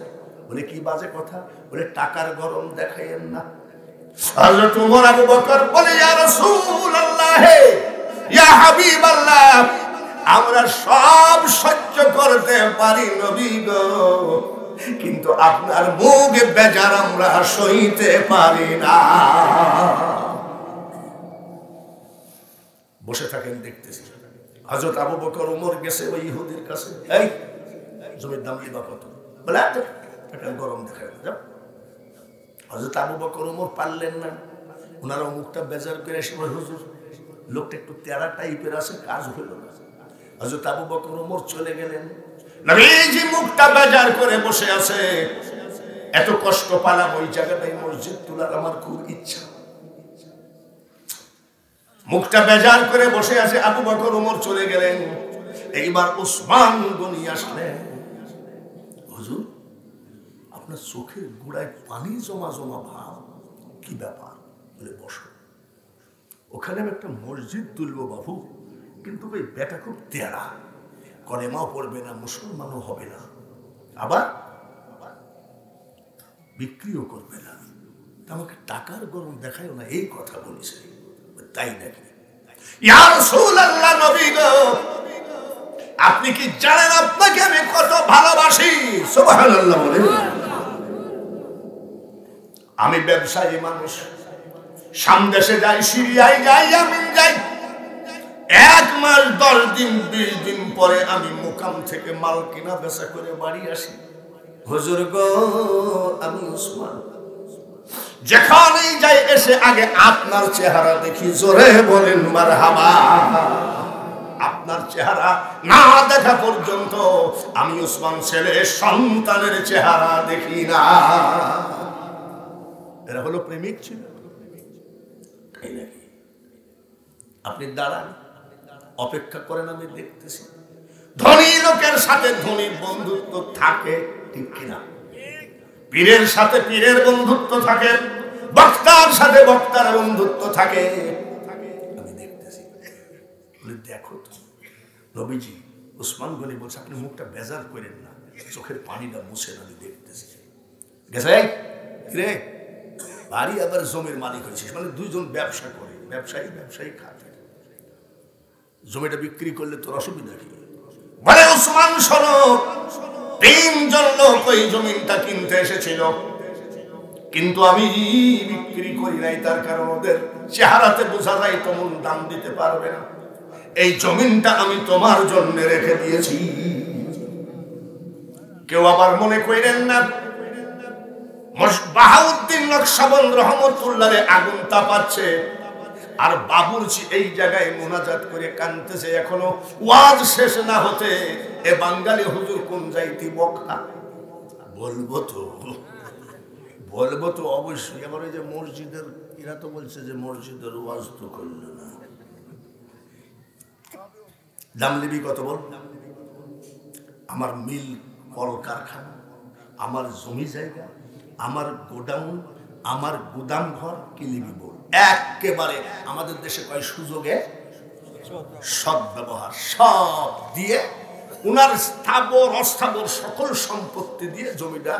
বলে, কি বাজে কথা? বলে, টাকার গরম দেখাইয়েন না। হযরত ওমর আবু বকর বলে, ইয়া রাসূলুল্লাহ, ইয়া হাবিবাল্লাহ, আমরা সব সহ্য করতে পারি নবী গো, কিন্তু আপনার মুখ বেজার আমরা সইতে পারি না। বসে থাকেন, দেখতেছি। হযরত আবু বকর ওমর গেছে ওই ইহুদির কাছে, এই জমির দাম দিবা কত? বলে, টাকার গরম দেখায় না। হযরত আবু বকর ওমর পারলেন না। ওনারা মুখটা বেজার করে এসে, হুজুর লোকটা একটু তেরা টাইপের আছে, কাজ হইল না। হযরত আবু বকর ওমর চলে গেলেন। নবীজি মুখটা বেজার করে বসে আছে। এত কষ্ট পালাম, ওই জায়গাটায় মসজিদ তোলার আমার খুব ইচ্ছা। মুখটা বেজার করে বসে আছে। আবু বকর ওমর চলে গেলেন। এইবার উসমান গনি আসলেন। হুজুর, আপনার চোখের গোড়ায় পানি জমা জমা ভাব, কি ব্যাপার? বলে, বসো। ওখানে আমি একটা মসজিদ তুলবো বাবু, কিন্তু ওই বেটা খুব তেরা, কলেমাও পড়বে না, মুসলমানও হবে না, আবার বিক্রিও করবে না, আমাকে টাকার গরম দেখায় না, এই কথা বলেছে। তাই নাকি? ইয়া রাসূলুল্লাহ, নবী গো, আপনি কি জানেন আপনাকে আমি কত ভালোবাসি? সুবহানাল্লাহ বলেন। আমি ব্যবসায়ী মানুষ, সামদেশে যাই, সিরিয়ায় যাই, ইয়ামেন যাই, 1 মাস 10 দিন 20 দিন পরে আমি মুকাম থেকে মাল কিনা বেচা করে বাড়ি আসি। হুজুর গো, আমি উসমান যেখানেই যাই এসে আগে আপনার চেহারা দেখি। জোরে বলেন মারহাবা। আপনার চেহারা না দেখা পর্যন্ত আমি উসমান ছেলে সন্তানের চেহারা দেখি না। এরা হলো প্রেমিক ছিল। আপনি দাঁড়ান, অপেক্ষা করেন, আমি দেখতেছি। ধনী লোকের সাথে ধনীর বন্ধুত্ব থাকে, ঠিক কিনা? পীরের সাথে পীরের বন্ধুত্ব থাকে, বক্তার সাথে বক্তার বন্ধুত্ব থাকে। আমি দেখতেছি। দেখো তো, নবীজি উসমান গনি বলছে, আপনি মুখটা বেজার করেন না, চোখের পানিটা মুছে না। আমি দেখতেছি গেছে রে বাড়ি, আবার জমির মালিক হয়েছে, মানে দুইজন ব্যবসা করে, ব্যবসায়ী খাতে। জমিটা বিক্রি করলে তোর অসুবিধা কি? বলে, উসমান শোনো, 3 জন লোক ওই জমিটা কিনতে এসেছিল, কিন্তু আমি বিক্রি করি নাই। তার কারণ ওদের চেহারাতে বোঝা যায় তেমন দাম দিতে পারবে না। এই জমিনটা আমি তোমার জন্য রেখে দিয়েছি। কেউ আবার মনে করেন না বাহাউদ্দিন নকশবন্দ রহমতুল্লাহ আগুন তাপাচ্ছে, আর বাবুর্চি এই জায়গায় মোনাজাত করে কাঁদতেছে। এখনো ওয়াজ শেষ না হতে এ বাঙালি হুজুর কোন যাইতি বক্তা? বলবো তো, বলবো তো অবশ্যই। এবার এই যে মসজিদের, এরা তো বলছে যে মসজিদের ওয়াজ তো করল না, দাম নিবি কত বল? আমার মিল কল কারখানা, আমার জমি জায়গা, আমার গোডাউন, আমার গুদাম ঘর, কি নিবি বল? একেবারে আমাদের দেশে কয় সুযোগে সৎ ব্যবহার সব দিয়ে উনার স্থাবর অস্থাবর সকল সম্পত্তি দিয়ে জমিটা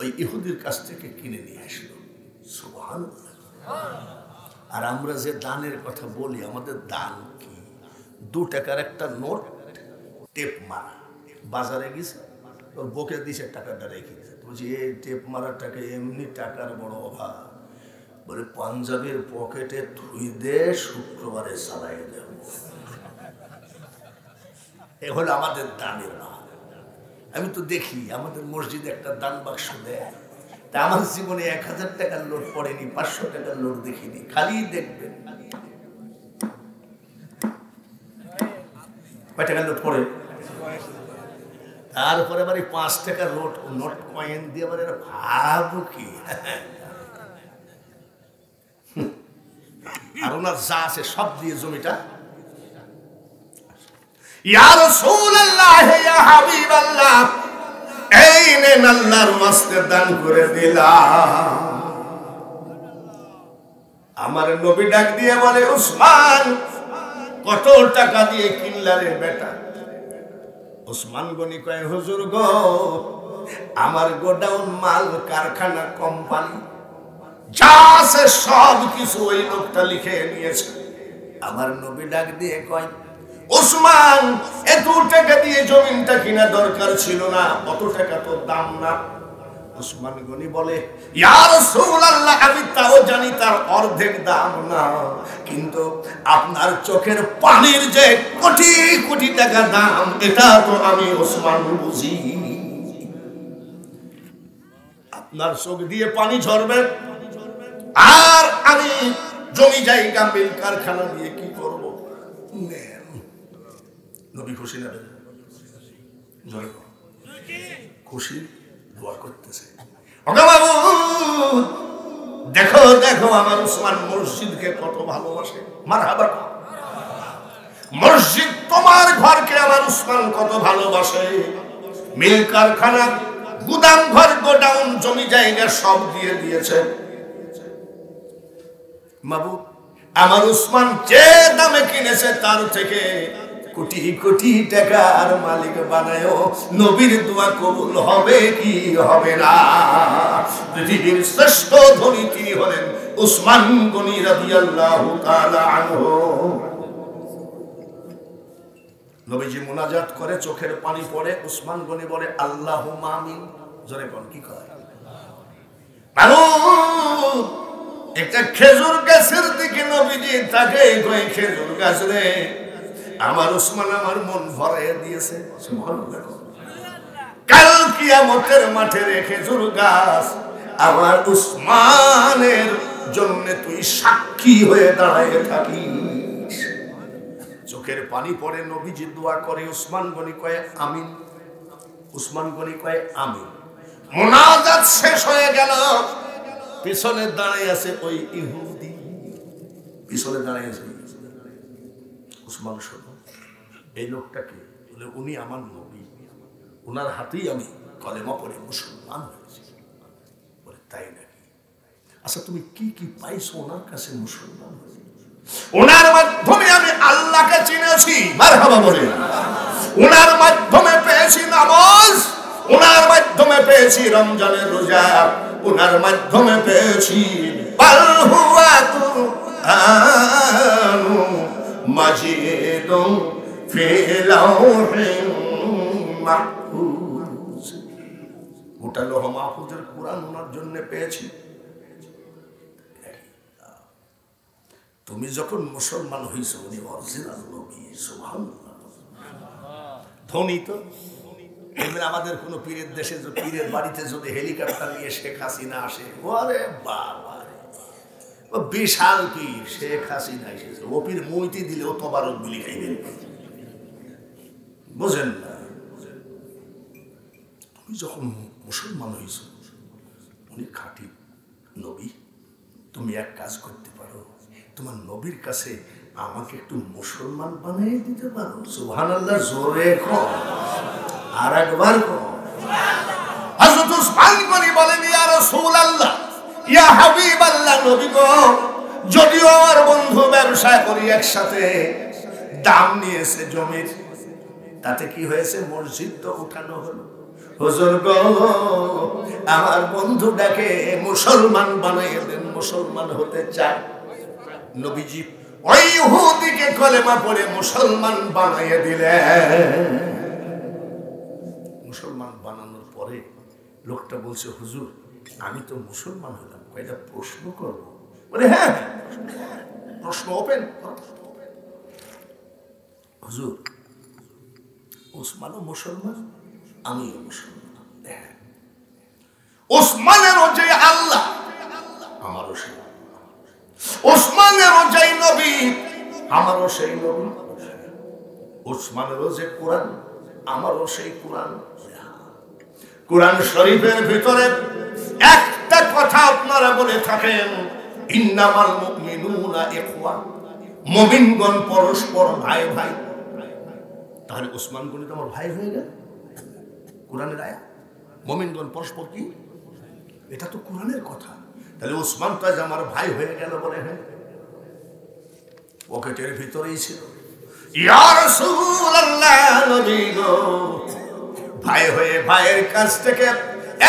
ওই ইহুদির কাছ থেকে কিনে নিয়ে আসলো। সুবহানাল্লাহ। আর আমরা যে দানের কথা বলি, আমাদের দান কি? 2 টাকার একটা নোট টেপ মারা, বাজারে গেছে ওর বকে দিছে, টাকাটা রেখে দিছে। বলছি এই টেপ মারার টাকা এমনি টাকার বড় অভাব, বলে পাঞ্জাবের পকেটে থুই দে, শুক্রবারে চালাই দেব। এ হলো আমাদের দানের ভাব। আমি তো দেখি আমাদের মসজিদে একটা দান বাক্স দেয়, তা আমার জীবনে 1000 টাকার নোট পড়েনি, 500 টাকার নোট দেখিনি। খালি দেখবেন কয় টাকার নোট পড়ে, তারপরে আবার 5 টাকার নোট কয়েন দিয়ে আবার এরা ভাব কি। আর ওনার যা আছে সব দিয়ে জমিটা, ইয়া রাসূলুল্লাহ ইয়া হাবিবাল্লাহ, এই নেন আল্লাহর ওয়াস্তে দান করে দিলাম। আমার নবী ডাক দিয়ে বলে, উসমান কত টাকা দিয়ে কিনলা রে বেটা? উসমান গনি কয়, হুজুর গো, আমার গোডাউন, মাল কারখানা, কোম্পানি যা আছে সব কিছু ওই লোকটা লিখে নিয়েছে। আমার নবী ডাক দিয়ে কয়, উসমান এত টাকা দিয়ে জমিনটা কিনা দরকার ছিল না, অত টাকা তো দাম না। উসমান গনি বলে, ইয়া রাসূলুল্লাহ, আমি তাও জানি তার অর্ধেক দাম না, কিন্তু আপনার চোখের পানির যে কোটি কোটি টাকা দাম, এটা তো আমি উসমান বুঝি। আপনার চোখ দিয়ে পানি ঝরবে, আর আমি জমি জায়গা মিল কারখানা দিয়ে কি করব? নবী খুশি না? খুশি, দোয়া করতেছে। দেখো দেখো আমার উসমান মসজিদকে কত ভালোবাসে। মারহাবা। মসজিদ তোমার ঘরকে আমার উসমান কত ভালোবাসে। মিল কারখানা, গুদাম ঘর, গোডাউন, জমি জায়গা সব দিয়ে দিয়েছে। মাবুদ, আমার উসমান যে দামে কিনেছে তার থেকে কোটি কোটি টাকার মালিক বানায়ো। নবীর দোয়া কবুল হবে কি হবে না? পৃথিবীর শ্রেষ্ঠ ধনী তিনি হলেন উসমান গনি রাদিয়াল্লাহু তাআলা আনহু। নবীজি মুনাজাত করে, চোখের পানি পড়ে। উসমান গনি বলে, আল্লাহুম্মা আমিন। জোরে কোন কি কয়? একটা খেজুর গাছের দিকে নবীজি তাকে কয়, খেজুর গাছ রে, আমার উসমান আমার মন ভরাইয়া দিয়েছে। কাল কিয়ামতের মাঠে রে খেজুর গাছ, আমার উসমানের জন্য তুই সাক্ষী হয়ে দাঁড়ায় থাকিস। চোখের পানি পড়ে, নবীজি দোয়া করে। উসমান গনি কয় আমিন। উসমান গনি কয় আমিন। মুনাজাত শেষ হয়ে গেল। পিছনে দাঁড়িয়ে আছে ওই ইহুদি, পিছনে দাঁড়িয়ে আছে। উসমান শোনো, এই লোকটাকে বলে, উনি আমার নবী, ওনার হাতেই আমি কলেমা পড়ে মুসলমান হয়েছি। বলে তাই নাকি? আচ্ছা তুমি কি কি পাইছো ওনার কাছে মুসলমান হয়েছে? ওনার মাধ্যমে আমি আল্লাহকে চিনেছি। মারহাবা বলে। ওনার মাধ্যমে পেয়েছি নামাজ, ওনার মাধ্যমে পেয়েছি রমজানের রোজা, ওনার মাধ্যমে পেয়েছি বাল হুয়া কুরআনু মাজিদুন ফি লাওহিন মাহফুজ। ওটা লৌহ মাহফুজের কোরআন ওনার জন্য পেয়েছি। তুমি যখন মুসলমান হইছো, উনি অরিজিনাল নবী। সুবহানাল্লাহ। ধনী তো আমাদের কোন পীরের দেশে, পীরের বাড়িতে যদি হেলিকপ্টার নিয়ে শেখ হাসিনা আসে, ওরে বাবা, ও বিশাল পীর শেখ হাসিনা এসেছে, ও পীর মইতে দিলেও তবারক বিলি খাইবেন। বুঝেন না? তুমি যখন মুসলমান হইছো, উনি খাঁটি নবী, তুমি এক কাজ করতে পারো, তোমার নবীর কাছে আমাকে একটু মুসলমান বানিয়ে দিতে পারো? সুবহানাল্লাহ, জোরে কও, আর একবার কও। হযরত উসমান গনি বলেন, ইয়া রাসূলুল্লাহ, ইয়া হাবিবাল্লাহ, নবী গো, যদিও আমার বন্ধু ব্যবসা করি একসাথে, দাম নিয়েছে জমির, তাতে কি হয়েছে? মসজিদ তো উঠানো হলো। হুজুর গো, আমার বন্ধুটাকে মুসলমান বানিয়ে দেন, মুসলমান হতে চায়। নবীজি ওই ইহুদিকে কলেমা পড়ে মুসলমান বানিয়ে দিলেন। মুসলমান বানানোর পরে লোকটা বলছে, হুজুর আমি তো মুসলমান হলাম, কয়টা প্রশ্ন করব? বলে হ্যাঁ, প্রশ্ন ওপেন। হুজুর ওসমানও মুসলমান, আমিও মুসলমান, ওসমানেরও যে আল্লাহ আমারও সেই, ওসমানেরও যে নবী আমারও সেই নবী, ওসমানেরও যে কোরআন আমারও সেই কোরআন। কোরআন শরীফের ভিতরে একটা কথা আপনারা বলে থাকেন, ইন্নামাল মুমিনুনা ইখওয়া, মুমিনগণ পরস্পর ভাই ভাই। তাহলে ওসমান গনি তো আমার ভাই হয়ে গেল, কোরআনের আয়াত। মুমিনগণ পরস্পর কি, এটা তো কোরআনের কথা। তাহলে ওসমান তো আজ আমার ভাই হয়ে গেল বলে, হ্যাঁ, পকেটের ভিতরেই ছিল। ইয়া রাসূলুল্লাহ, নবী গো, ভাই হয়ে ভাইয়ের কাছ থেকে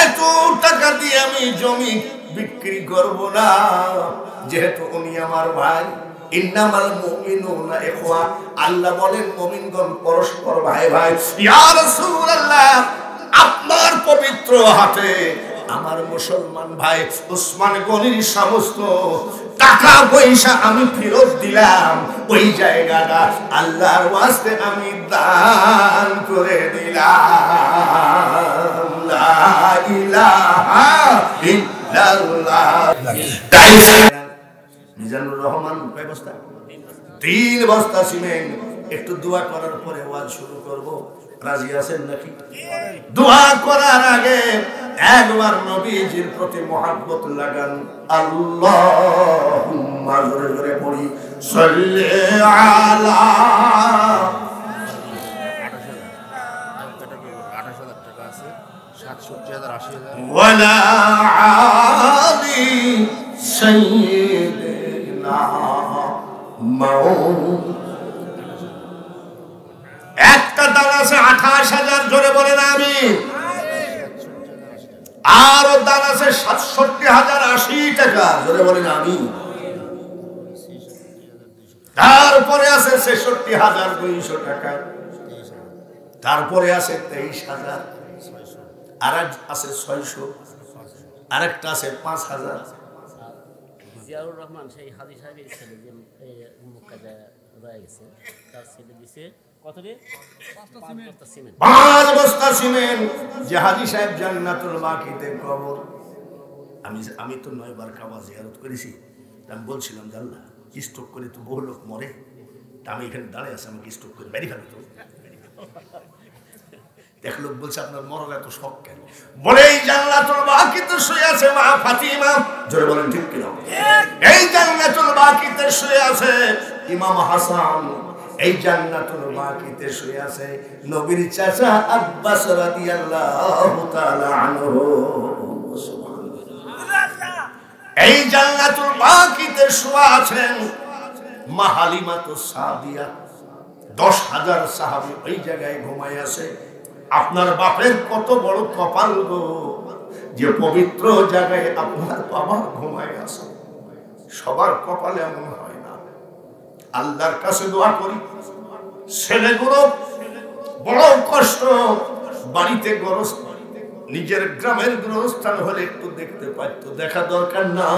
এত টাকা দিয়ে আমি জমি বিক্রি করব না, যেহেতু উনি আমার ভাই। ইন্নামাল মুমিনুনা ইখওয়া, আল্লাহ বলেন মুমিনগণ পরস্পর ভাই ভাই। ইয়া রাসূলুল্লাহ, আপনার পবিত্র হাতে আমার মুসলমান ভাই ওসমান গনির সমস্ত টাকা পয়সা আমি ফেরত দিলাম, ওই জায়গাটা আল্লাহর ওয়াস্তে আমি দান করে দিলাম। লা ইলাহা ইল্লাল্লাহ। মিজানুর রহমান কয় বস্তা? 3 বস্তা সিমেন্ট। একটু দোয়া করার পরে ওয়াজ শুরু করব, রাজি আছেন নাকি? দোয়া করার আগে একবার নবীজির প্রতি মহব্বত লাগান। আল্লাহুম্মা, জোরে জোরে পড়ি, সাল্লি আলা। 28,000 টাকা আছে, 67,000, 80,000। ওয়ালা আলি সাইয়্যিদিনা মাওলানা। একটা দান আছে 28,000, জোরে বলেন আমিন। আরো দান আছে 67,080 টাকা, জোরে বলেন আমিন। তারপরে আছে 66,200 টাকা, তারপরে আছে 23,000, আর আছে 600, আরেকটা আছে 5,000। জিয়াউর রহমান সেই হাজী সাহেবের ছেলে যে মক্কায় রয়ে গেছে, তার ছেলে দিছে কত রে? 5 বস্তা সিমেন্ট। 5 বস্তা সিমেন্ট। যে হাজী সাহেব জান্নাতুল বাকিতে কবর। আমি তো 9 বার কাবা জিয়ারত করেছি। আমি বলছিলাম যে আল্লাহ, স্ট্রোক করে তো বহু লোক মরে, তা আমি এখানে দাঁড়িয়ে আছি, আমাকে স্ট্রোক করে মেরে ফেলো তো। এক লোক বলছে আপনার মরণ এত শখ কেন? বলে এই জান্নাতুল বাকিতে শুয়ে আছে মা ফাতিমা, জোরে বলেন ঠিক কিনা? এই জান্নাতুল বাকিতে শুয়ে আছে ইমাম হাসান, এই জান্নাতুল বাকিতে শুয়ে আছে নবীর চাচা আব্বাস রাদিয়াল্লাহু তাআলা আনহু। এই জান্নাতুল বাকিতে শুয়ে আছেন মা হালিমাতুস সাদিয়া। 10,000 সাহাবী ওই জায়গায় ঘুমায় আছে। আপনার বাপের কত বড় কপাল গো, যে পবিত্র জায়গায় আপনার বাবা ঘুমায় আছে। সবার কপালে এমন হয় না। আল্লাহর কাছে দোয়া করি, ছেলেগুলো বড় কষ্ট, বাড়িতে গরজ, নিজের গ্রামের গোরস্থান হলে একটু দেখতে পাইতো, দেখা দরকার না।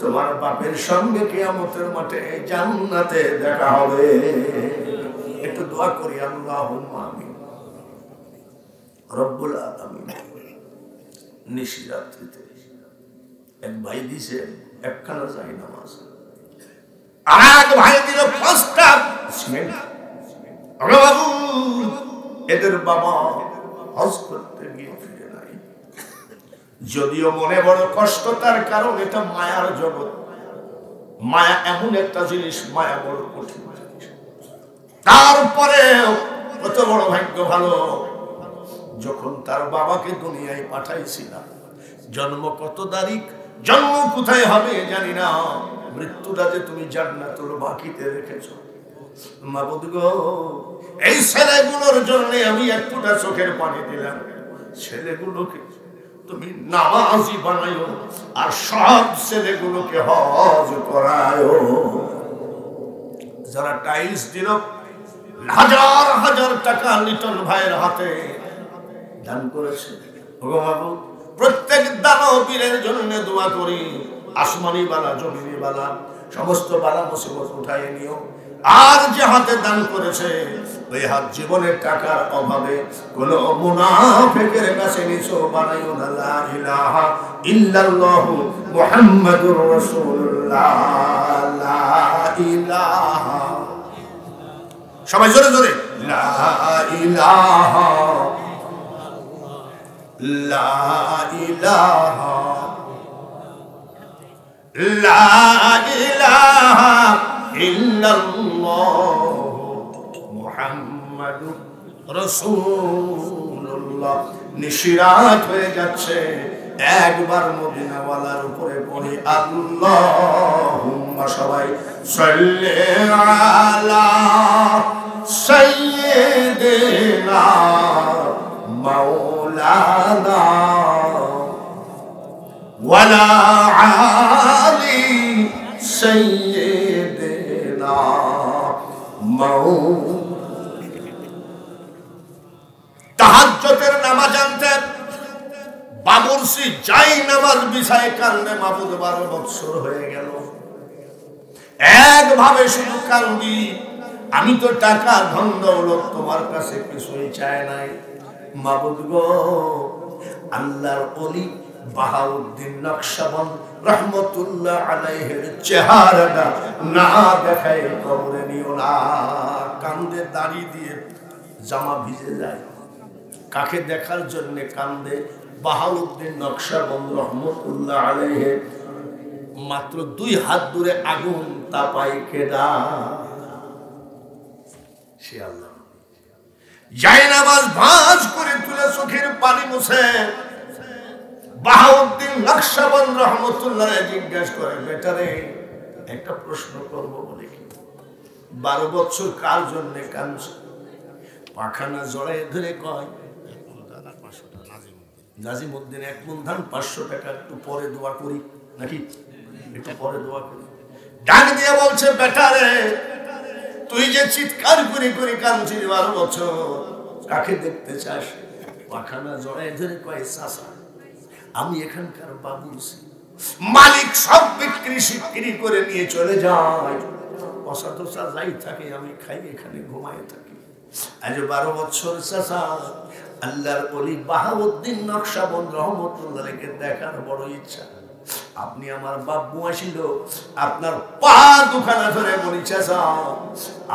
তোমার বাপের সঙ্গে কিয়ামতের মাঠে জান্নাতে দেখা হবে। একটু দোয়া করি, আল্লাহুম্মা আমিন। রব্বুল আলামিন নিশিরাত্রিতে এক ভাই দিছে একখানা যাই নামাজ, আর এক ভাই দিল 5টা সিমেন্ট। বাবু, এদের বাবা হজ করতে গিয়ে ফিরে নাই, যদিও মনে বড় কষ্ট, তার কারণ এটা মায়ার জগৎ। মায়া এমন একটা জিনিস, মায়া বড় কঠিন জিনিস। তারপরেও কত বড় ভাগ্য ভালো, যখন তার বাবাকে দুনিয়ায় পাঠাইছিলাম, জন্ম কত তারিখ, জন্ম কোথায় হবে জানি না, মৃত্যুটা যে তুমি জান্নাতুল বাকিতে রেখেছ। মাবুদ গো, এই ছেলেগুলোর জন্য আমি এক ফোঁটা চোখের পানি দিলাম, ছেলেগুলোকে তুমি নামাজি বানায়ো, আর সব ছেলেগুলোকে হজ করায়ো। যারা টাইলস দিল, হাজার হাজার টাকা লিটন ভাইয়ের হাতে দান করেছে, ওগো মাবুদ, প্রত্যেক দানবীরের জন্য দোয়া করি, আসমানি বালা জমিনি বালা সমস্ত বালা মুসিবত উঠায় নিও। আর যে হাতে দান করেছে, ওই হাত জীবনের টাকার অভাবে কোন মুনাফিকের কাছে নিছো বানাইও না। লা ইলাহা ইল্লাল্লাহু মুহাম্মাদুর রাসূলুল্লাহ, লা ইলাহা, সবাই জোরে জোরে, লা ইলাহা, লা ইলাহা, লা ইলাহা ইল্লাল্লাহ মুহাম্মাদুর রাসূলুল্লাহ। নিশিরাত হয়ে যাচ্ছে, একবার মদিনাওয়ালার উপরে পড়ি আল্লাহুম্মা, সবাই সাল্লি আলা সাইয়্যিদিনা মাওলানা ওয়ালা আলি সাইয়্যিদিনা মাওলানা। তাহাজ্জুদের নামাজ আনতেন, বাবুরসি যাই নামাজ বিছায় কান্দে, মাবুদ 12 বছর হয়ে গেল, একভাবে শুধু কান্দি, আমি তো টাকা ধন দৌলত তোমার কাছে কিছুই চাই নাই। মাবুদ গো, আল্লাহর ওলি বাহাউদ্দিন নকশবন্দ রহমতুল্লাহ আলাইহির চেহারাটা না দেখায় কবরে নিও না। কান্দে, দাড়ি দিয়ে জামা ভিজে যায়, কাকে দেখার জন্য কান্দে? বাহাউদ্দিন নকশবন্দ রহমতুল্লাহ আলাইহি। মাত্র 2 হাত দূরে আগুন তাপায় কেডা? সে আল্লাহ। জায়নামাজ ভাঁজ করে তুলে চোখের পানি মুছে বাহাউদ্দিন নকশবন্দ রহমতুল্লাহ জিজ্ঞাসা করে, বেটারে একটা প্রশ্ন করবো বলে কি, 12 বছর কার জন্য কাঁদছ? পাখানা জড়ায় ধরে কয়, নাজিমউদ্দিন 1 মণ ধান 500 টাকা, একটু পরে দোয়া করি নাকি, একটু পরে দোয়া করি। ডাক দিয়ে বলছে, বেটারে তুই যে চিৎকার করে করে কাঁদছিস 12 বছর, কাকে দেখতে চাস? পাখানা জড়ায় ধরে কয়, চাচা আমি এখানকার বাবুরসি, মালিক সব বিক্রি করে নিয়ে চলে যায়, অসাধসা যাই থাকে আমি খাই, এখানে ঘুমাই থাকি। আজ 12 বছর চাচা আল্লাহর ওলি বাহাউদ্দিন নকশবন্দ রহমতুল্লাহকে দেখার বড় ইচ্ছা। আপনি আমার বাবু আসিল, আপনার পা দুখানা ধরে বলি, চাচা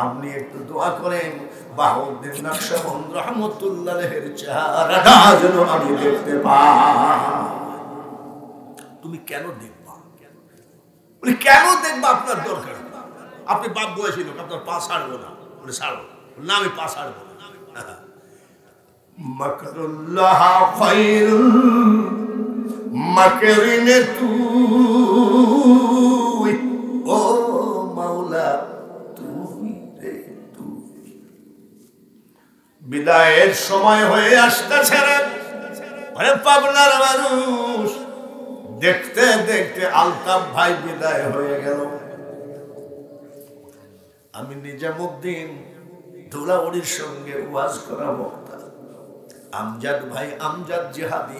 আপনি একটু দোয়া করেন, বাহাউদ্দিন নকশবন্দ রহমতুল্লাহের চেহারাটা যেন আমি দেখতে পাই। তুমি কেন দেখবা? বলি কেন দেখবা? আপনার দরকার, আপনি বাবু আসিল, আপনার পা ছাড়বো না। বলে ছাড়বো না, আমি পা ছাড়বো না। মাকরুল্লাহ খায়রুল মাকরিনে তুই, ও মাওলা তুই রে তুই। বিদায়ের সময় হয়ে আসতেছে রে, আরে পাবনার মানুষ, দেখতে দেখতে আলতাফ ভাই বিদায় হয়ে গেল। আমি নিজামউদ্দিন ধুলাউড়ির সঙ্গে ওয়াজ করা বক্তা, আমজাদ ভাই, আমজাদ জিহাদি,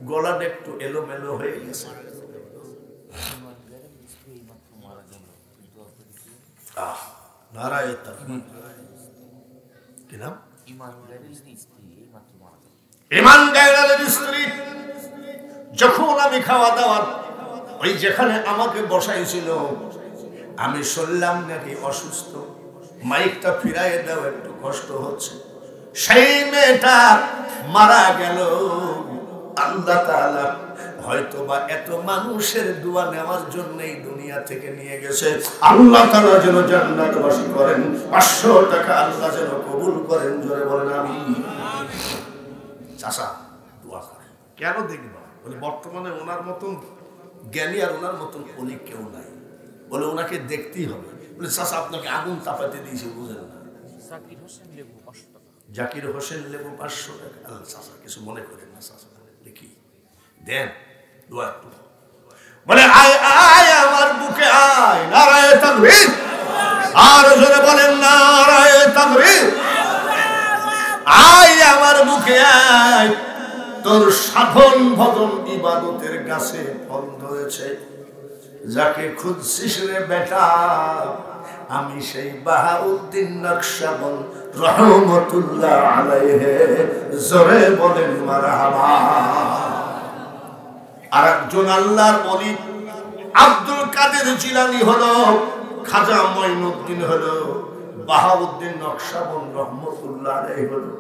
গলাটা একটু এলোমেলো হয়ে গেছে। নারায়ে তাকবীর। কি নাম? ইমান গায়লালের স্ত্রী। যখন আমি খাওয়া দাওয়া ওই যেখানে আমাকে বসাইছিল, আমি শুনলাম নাকি অসুস্থ, মাইকটা ফিরাই দাও, একটু কষ্ট হচ্ছে। সেই মেয়েটা মারা গেল। আল্লাহ তাআলা হয়তোবা এত মানুষের দোয়া নেওয়ার জন্যই দুনিয়া থেকে নিয়ে গেছে। আল্লাহ তাআলা যেন জান্নাতবাসী করেন, 500 টাকা আল্লাহ যেন কবুল করেন, জোরে বলেন আমিন। চাচা দোয়া করে কেন দেখবা, বলে বর্তমানে ওনার মতন জ্ঞানী আর ওনার মতন অলি কেউ নাই, বলে ওনাকে দেখতেই হবে। বলে চাচা আপনাকে আগুন তাপাতে দিয়েছে, বুঝেন না? জাকির হোসেন লেবু 500 টাকা। আল্লাহ চাচা কিছু মনে করেন না, চাচা দেখি দেন দোয়া একটু। বলে আয় আয় আমার বুকে আয়, নারায়ে তাকবীর, আর জোরে বলেন নারায়ে তাকবীর। আয় আমার বুকে আয়, তোর সাধন ভজন ইবাদতের গাছে ফল ধরেছে। যাকে খুঁজছিস রে বেটা, আমি সেই বাহাউদ্দিন নকশবন্দ রহমতুল্লাহ আলাইহি, জোরে বলেন মারহাবা। আর একজন আল্লাহর ওলি আব্দুল কাদের জিলানী হলো, খাজা মঈনুদ্দিন হলো, বাহাউদ্দিন নকশবন্দ রহমতুল্লাহ আলাইহি হলো।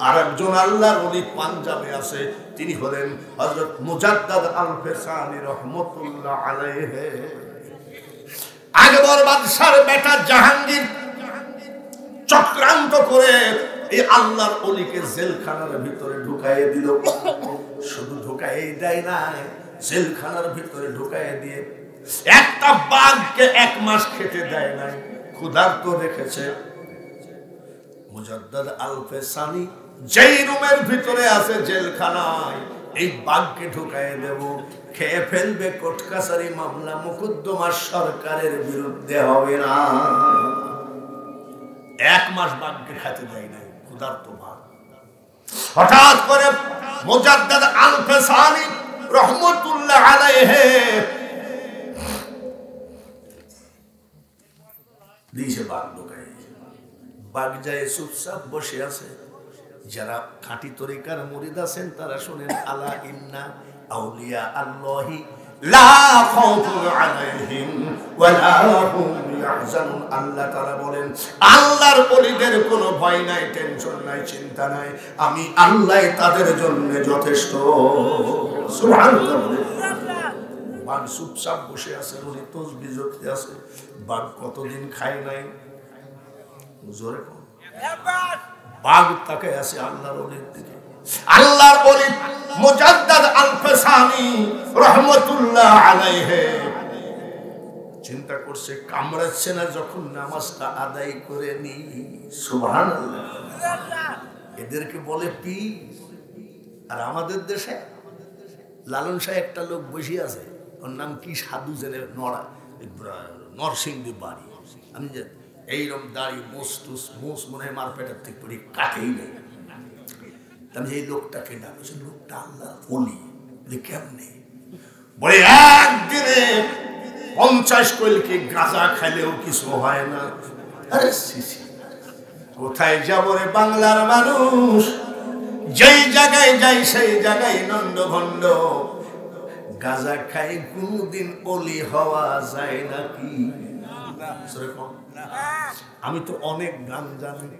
আর একজন আল্লাহর ওলি পাঞ্জাবে আছে, তিনি হলেন হযরত মুজাদ্দাদ আল-ফেসানি রহমতুল্লাহ আলাইহি। আকবর বাদশার বেটা জাহাঙ্গীর চক্রান্ত করে এই আল্লাহর ওলিকে জেলখানার ভিতরে ঢুকাইয়ে দিল। শুধু ঢুকাইয়ে দেয় না, জেলখানার ভিতরে ঢুকাইয়ে দিয়ে একটা বাঘকে 1 মাস খেতে দেয় নাই, ক্ষুধার্ত রেখেছে। মুজাদ্দাদ আল-ফেসানি যেই রুমের ভিতরে আছে জেলখানায়, এই বাঘকে ঢুকাইয়ে দেব, খেয়ে ফেলবে, কোর্ট কাছারি মামলা মুকদ্দমা সরকারের বিরুদ্ধে হবে না। 1 মাস বাঘকে খেতে দেয় নাই, ক্ষুধার্ত বাঘ। হঠাৎ করে মুজাদ্দাদ আল-ফেসানি রহমতুল্লাহ আলাইহি দিয়েছে বাঘ ঢুকাই। বাঘ যায় চুপচাপ বসে আছে। যারা খাঁটি তরিকার মুরিদ আছেন তারা শুনেন, আলা ইন্না আউলিয়া আল্লাহি লা খাউফুন আলাইহিম ওয়া লা হুম ইয়াহজানুন। আল্লাহ তাআলা বলেন, আল্লাহর ওলিদের কোনো ভয় নাই, টেনশন নাই, চিন্তা নাই, আমি আল্লাহ তাদের জন্য যথেষ্ট। সুবহানাল্লাহ। বাঘ চুপচাপ বসে আছে, উনি তাসবিহ জপতে আছে। বাঘ কতদিন খায় নাই, জোরে বাঘ তাকে আছে আল্লাহর ওলির দিকে। আল্লাহর ওলি মুজাদ্দাদ আল-ফেসানি রাহমাতুল্লাহ আলাইহি চিন্তা করছে, কামড়াচ্ছে না যখন নামাজটা আদায় করে নি। সুবহানাল্লাহ। এদেরকে বলে পি। আর আমাদের দেশে লালন শাহ একটা লোক বসে আছে, ওর নাম কি সাধু জেনে, নরসিংদী বাড়ি। আমি যে এইরকম দাড়ি মোস্তুস মোস মনে হয় মারপেটার থেকে পড়ি কাটেই নেই। আমি এই লোকটাকে ডাকছি, লোকটা আল্লাহ ওলি। কেমনে? বলে একদিনে 50 কইলকে গাঁজা খাইলেও কিছু হয় না। আরে সিসি, কোথায় যাব রে বাংলার মানুষ, যেই জায়গায় যাই সেই জায়গায় নন্দভণ্ড। গাঁজা খাই কোনদিন ওলি হওয়া যায় নাকি? আমি তো অনেক গান জানি।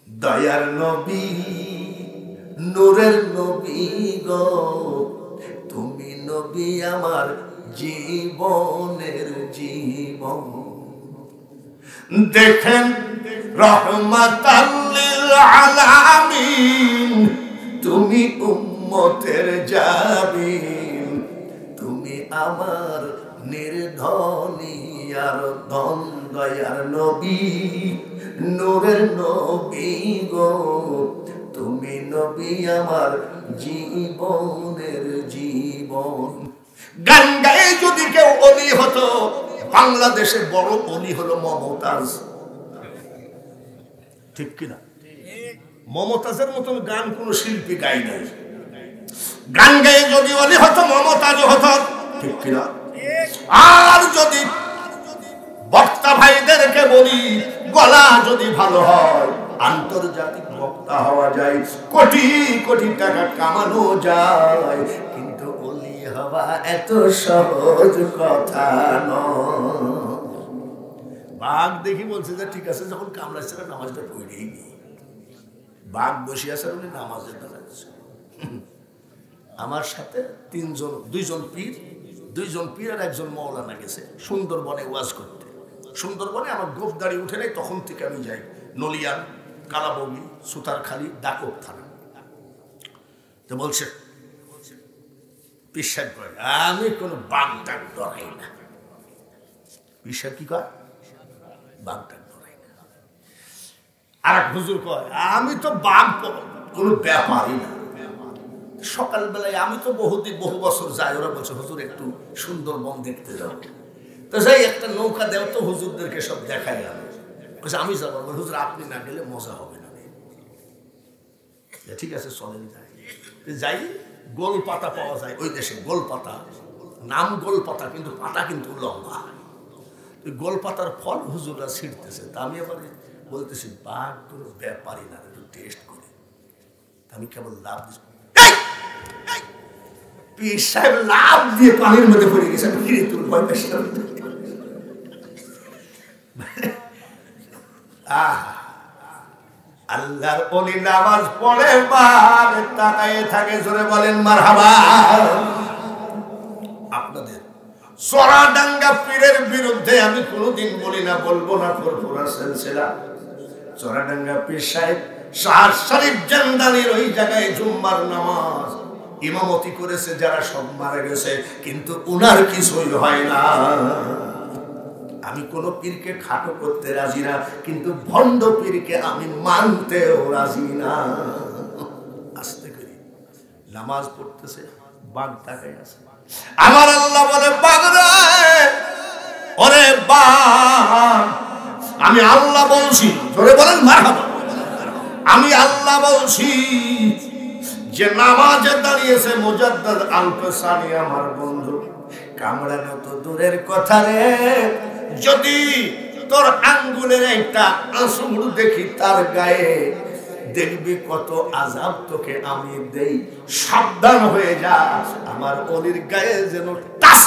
দয়ার নবী, নূরের নবী গো, তুমি নবী আমার জীবনের জীবন। দেখেন রহমাতাল লিল আলামিন, তুমি উম্মতের জামিন, তুমি আমার নির্ধনী আর ধন। দয়ার নবী, নূরের নবী গো, তুমি নবী আমার জীবনের জীবন। গান গায়ে যদি কেউ অলি হতো, বাংলাদেশে বড় অলি হলো মমতাজ। ঠিক কিনা? মমতাজের মতন গান কোন শিল্পী গায় নাই। গান গায়ে যদি অলি হতো মমতাজ হতো। ঠিক কিনা? আর যদি বক্তা ভাইদেরকে বলি, গলা যদি ভালো হয়, আন্তর্জাতিক বক্তা হওয়া যায়, কোটি কোটি টাকা কামানো যায়, কিন্তু ওলি হওয়া এত সহজ কথা নয়। বাঘ দেখি বলছে যে ঠিক আছে, যখন কামড়াচ্ছে নামাজটা পড়েই নি। বাঘ বসে আছে উনি নামাজের দাঁড়াচ্ছে। আমার সাথে দুইজন পীর আর একজন মৌলানা গেছে সুন্দরবনে ওয়াজ করতে। সুন্দরবনে আমার গোফদারি উঠে নেই, তখন থেকে আমি যাই নলিয়ান, কালাবগি, সুতারখালি, ডাকব থানা। তো বলছে পীর সাহেব কয় আমি কোনো বাঘ ডাক ডরাই না। পীর সাহেব কি কয়? বাঘ ডাক ডরাই না। আর এক হুজুর কয় আমি তো বাঘ কোনো ব্যাপারই না। সকালবেলায় আমি তো বহু বছর যাই, ওরা বলছে হুজুর একটু সুন্দরবন দেখতে যাও। তো যাই একটা নৌকা দেও তো হুজুরদেরকে সব দেখাই গেল। আমি যাবো, হুজুর আপনি না গেলে মজা হবে না। ঠিক আছে চলেন যাই। গোল পাতা পাওয়া যায় ওই দেশে, গোল পাতা, নাম গোল পাতা কিন্তু পাতা কিন্তু লম্বা। গোল পাতার ফল হুজুররা ছিঁড়তেছে। তা আমি আবার বলতেছি বাঘ কোনো ব্যাপারই না, একটু টেস্ট করি। আমি কেবল লাভ দিচ্ছি, পীর সাহেব লাভ দিয়ে পানির মধ্যে পড়ে গেছে। আমি ফিরে তুল ভয় পেয়েছি। আল্লাহর ওলি নামাজ পড়ে বাঘ তাকায়ে থাকে, জোরে বলেন মারহাবা। আপনাদের চড়াডাঙ্গা পীরের বিরুদ্ধে আমি কোনোদিন বলি না, বলবো না। ফুরফুরা সিলসিলা চড়াডাঙ্গা পীর সাহেব শাহ শরীফ জান্দানির ওই জায়গায় জুম্মার নামাজ ইমামতি করেছে, যারা সব মারা গেছে, কিন্তু উনার কিছুই হয় না। আমি কোন পীরকে খাটো করতে রাজি না, কিন্তু ভণ্ড পীরকে আমি মানতেও রাজি না। আস্তে করে নামাজ পড়তেছে, বাঘ তাকায় আছে। আমার আল্লাহ বলে বাঘ রে, ওরে বাঘ, আমি আল্লাহ বলছি, জোরে বলেন মারহাবা। আমি আল্লাহ বলছি যে নামাজে দাঁড়িয়েছে মুজাদ্দিদ আল-কাসানি আমার বন্ধু, কামড়ানো তো দূরের কথা রে, যদি তোর আঙ্গুলের একটা আঁচড় দেখি তার গায়ে, দেখবি কত আযাব তোকে আমি দেই। সাবধান হয়ে যা, আমার ওলির গায়ে যেন টাচ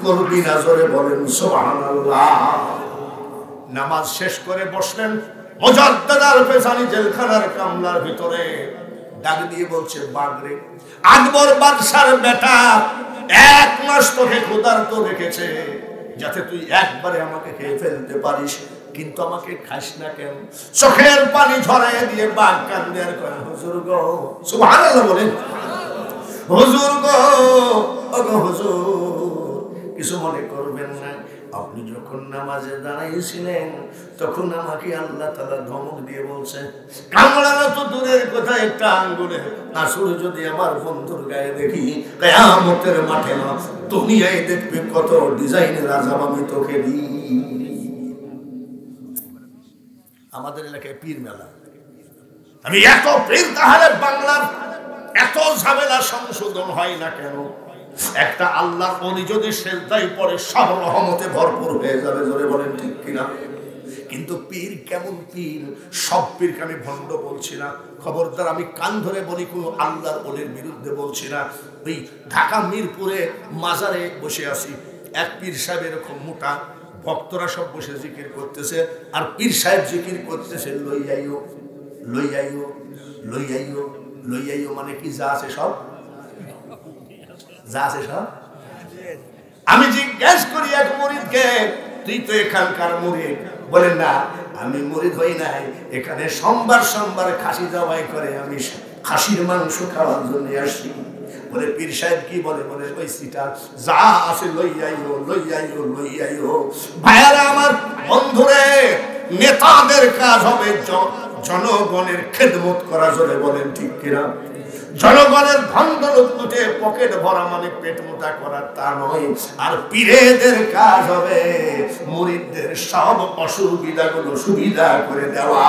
করবি না। জোরে বলেন সুবহানাল্লাহ। নামাজ শেষ করে বসলেন। মুজাদ্দিদ আল-কাসানি জেলখানার কামলার ভিতরে ডাক দিয়ে বলছে বাঘ রে, আকবর বাদশার বেটা 1 মাস তোকে ক্ষুধার্ত রেখেছে, যাতে তুই একবারে আমাকে খেয়ে ফেলতে পারিস, কিন্তু আমাকে খাস না কেন? চোখের পানি ঝরাইয়া দিয়ে বাঘ কান্দে আর কয় হুজুর গো, সুবহানাল্লাহ বলেন, হুজুর গো, ওগো হুজুর, কিছু মনে করবেন না, আপনি যখন নামাজে দাঁড়াইছিলেন তখন আমাকে আল্লাহ তাআলা ধমক দিয়ে বলছে, কামড়ানো তো দূরের কথা, একটা আঙ্গুলে আঁচড় যদি আমার বন্ধুর গায়ে দেখি, কিয়ামতের মাঠে না দুনিয়ায় দেখবে কত ডিজাইনের আযাব আমি তোকে দিই। আমাদের এলাকায় পীর মেলা, আমি এত পীর, তাহলে বাংলার এত ঝামেলা সংশোধন হয় না কেন? একটা আল্লাহ ওলি যদি সেজদায় পড়ে সব রহমতে ভরপুর হয়ে যাবে। জোরে বলেন ঠিক কিনা? কিন্তু পীর কেমন পীর? সব পীরকে আমি ভণ্ড বলছি না, খবরদার, আমি কান ধরে বলি কোন আল্লাহর ওলির বিরুদ্ধে বলছি না। ওই ঢাকা মিরপুরে মাজারে বসে আছি, এক পীর সাহেব এরকম মোটা, ভক্তরা সব বসে জিকির করতেছে, আর পীর সাহেব জিকির করতেছে লইয়াইও লইয়াইও লইয়াইও লইয়াইও, মানে কি যা আছে সব, যা আছে সব। আমি জিজ্ঞেস করি এক মুরিদকে, তুই তো এখানকার মুরিদ? বলেন না, আমি মুরিদ হই নাই, এখানে সোমবার সোমবার খাসি জবাই করে, আমি খাসির মাংস খাওয়ার জন্য আসি। বলে পীর সাহেব কি বলে? বলে ওই সিটা যা আছে লইয়াইও লইয়াইও লইয়াইও। ভাইয়ারা আমার, বন্ধুরে, নেতাদের কাজ হবে জনগণের খেদমত করা। জোরে বলেন ঠিক কিনা? জনগণের ধন লুটে পকেট ভরা মানে পেট মোটা করা তা নয়। আর পীরেদের কাজ হবে মুরিদদের সব অসুবিধাগুলো সুবিধা করে দেওয়া।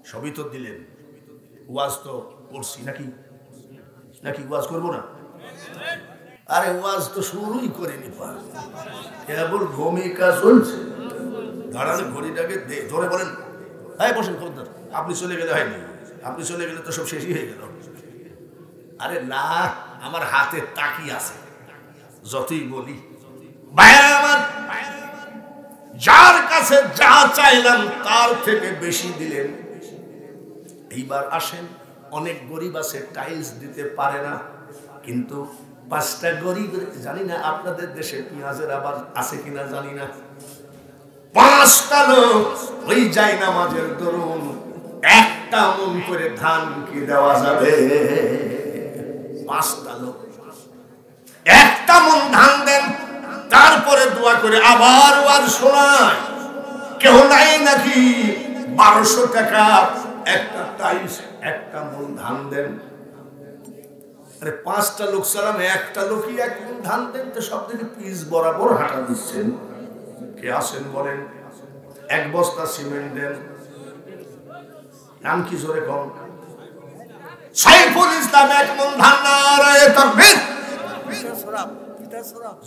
সবই তো দিলেন, ওয়াজ তো করছি নাকি? নাকি ওয়াজ করবো না? আরে ওয়াজ তো শুরুই করিনি, কেবল ভূমিকা চলছে। দাঁড়ালে ঘড়িটাকে ধরে বলেন, হ্যাঁ বসেন খবরদার, আপনি চলে গেলে হয়নি, আপনি চলে গেলে তো সব শেষই হয়ে গেল। আরে না, আমার হাতে তাকি আছে, যতই বলি। আমার যার কাছে যা চাইলাম তার থেকে বেশি দিলেন, এইবার আসেন, অনেক গরিব আছে টাইলস দিতে পারে না, কিন্তু 5টা গরিব, জানি না আপনাদের দেশে পেঁয়াজের আবার আছে কিনা জানি না, 5টা লোক ওই যায় নামাজের দরুন একটা মন করে ধান কি দেওয়া যাবে? 5টা লোক একটা মন ধান দেন, তারপরে দোয়া করে আবার ওয়াজ শোনায়। কেউ নাই নাকি 1200 টাকা একটা টাইলস, একটা মন ধান দেন। আরে 5টা লোক সালাম, একটা লোকই 1 মন ধান দেন, তো সব দিকে পিস বরাবর হাঁটা দিচ্ছেন। কে আসেন বলেন? 1 বস্তা সিমেন্ট দেন। নাম কি জোরে কম? সাইফুল ইসলাম 1 মন ধান। নারায়ে তাকবীর।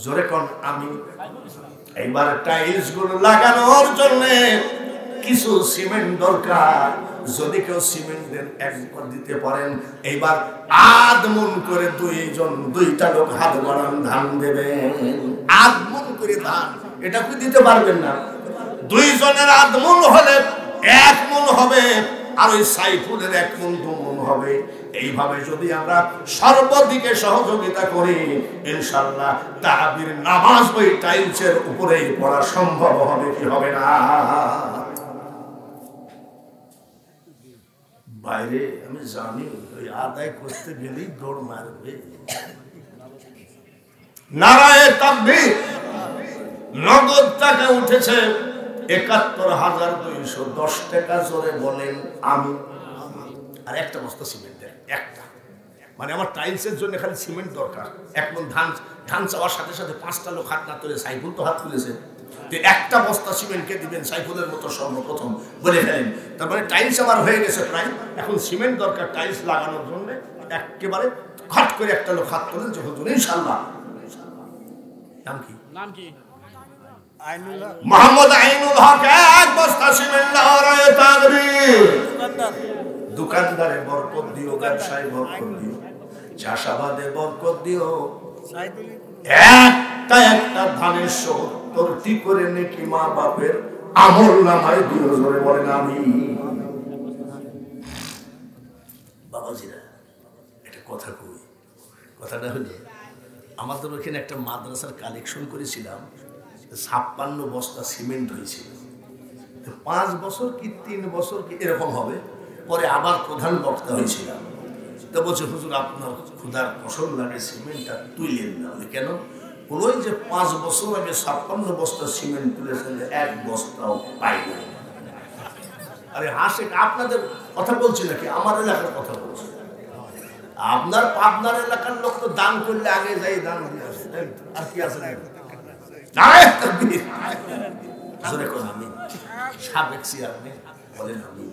জোরে কোন আমি। এইবার টাইলস গুলো লাগানোর জন্য কিছু সিমেন্ট দরকার। যদি কেউ সিমেন্ট দেন 1 বার দিতে পারেন, এইবার 8 মণ করে 2টা লোক হাত বাড়ান ধান দেবেন। 8 মণ করে ধান, এটা কি দিতে পারবেন না? 2 জনের 8 মণ হলে 1 মণ হবে, আর ওই সাইফুলের 1 মণ 2 মণ হবে। এইভাবে যদি আমরা সর্বদিকে সহযোগিতা করি, ইনশাআল্লাহ তারাবির নামাজ ওই টাইলসের উপরেই পড়া সম্ভব হবে কি হবে না? বাইরে আমি জানি ওই আদায় করতে গেলেই দৌড় মারবে। নারায়ে তাকবীর। নগদ টাকা উঠেছে ৭১,২১০ টাকা। জোরে বলেন আমি। আর 1টা বস্তা সিমেন্ট দেন, 1টা, মানে আমার টাইলসের জন্য খালি সিমেন্ট দরকার। 1 মণ ধান চাওয়ার সাথে সাথে 5টা লোক হাত না তুলে, সাইফুল তো হাত তুলেছে, তো 1টা বস্তা সিমেন্টকে দিবেন সাইফুলের মতো সর্বপ্রথম বলে ফেলেন। তারপরে টাইলস আমার হয়ে গেছে প্রায়, এখন সিমেন্ট দরকার টাইলস লাগানোর জন্য। একেবারে খট করে 1টা লোক হাত তোলেন, যখন ইনশাআল্লাহ। নাম কি? মোহাম্মদ আইনুল হক। 1 বস্তা সিমেন্ট। নারায়ে তাকবীর। দোকানদারে বরকত দিও, ব্যবসায় বরকত দিও, চাষাবাদে বরকত দিও। একটা ধানের 70টি করে নেকি মা বাপের আমল নামায় দিও। জোরে বলেন আমি। বাবাজিরা একটা কথা কই। কথাটা হলো, আমাদের ওখানে একটা মাদ্রাসার কালেকশন করেছিলাম, 56 বস্তা সিমেন্ট হয়েছিল। 5 বছর কি 3 বছর কি এরকম হবে, পরে আবার প্রধান বক্তা হয়েছিলাম। তো বলছে, হুজুর আপনার ক্ষুধার ফসল লাগে, সিমেন্টটা তুইলেন না। কেন? ওই যে 5 বছর আগে 56 বস্তা সিমেন্ট তুলেছেন, 1 বস্তাও পাইল। আরে হাসে, আপনাদের কথা বলছি নাকি আমার এলাকার কথা বলছি? আপনার পাবনার এলাকার লোক তো দান করলে আগে যাই দান দিয়ে আসে, আর কি আছে? আমি সাবেক চেয়ারম্যান বলেন আমি।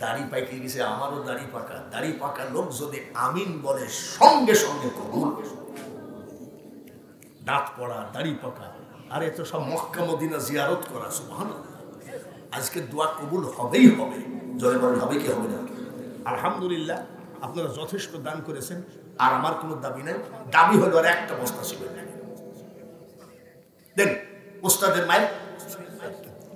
দাড়ি পাইকে গেছে, আমারও দাড়ি পাকা। দাড়ি পাকা লোক যদি আমিন বলে, সঙ্গে সঙ্গে কবুল। দাঁত পড়া, দাড়ি পাকা, আর এত সব মক্কা মদিনা জিয়ারত করা, সুবহানাল্লাহ। আজকে দোয়া কবুল হবেই হবে। জয় বলেন, হবে কি হবে না? আলহামদুলিল্লাহ, আপনারা যথেষ্ট দান করেছেন, আর আমার কোনো দাবি নাই। দাবি হলো আর 1টা বস্তা সিমেন্ট দেন। ওস্তাদের মায়ের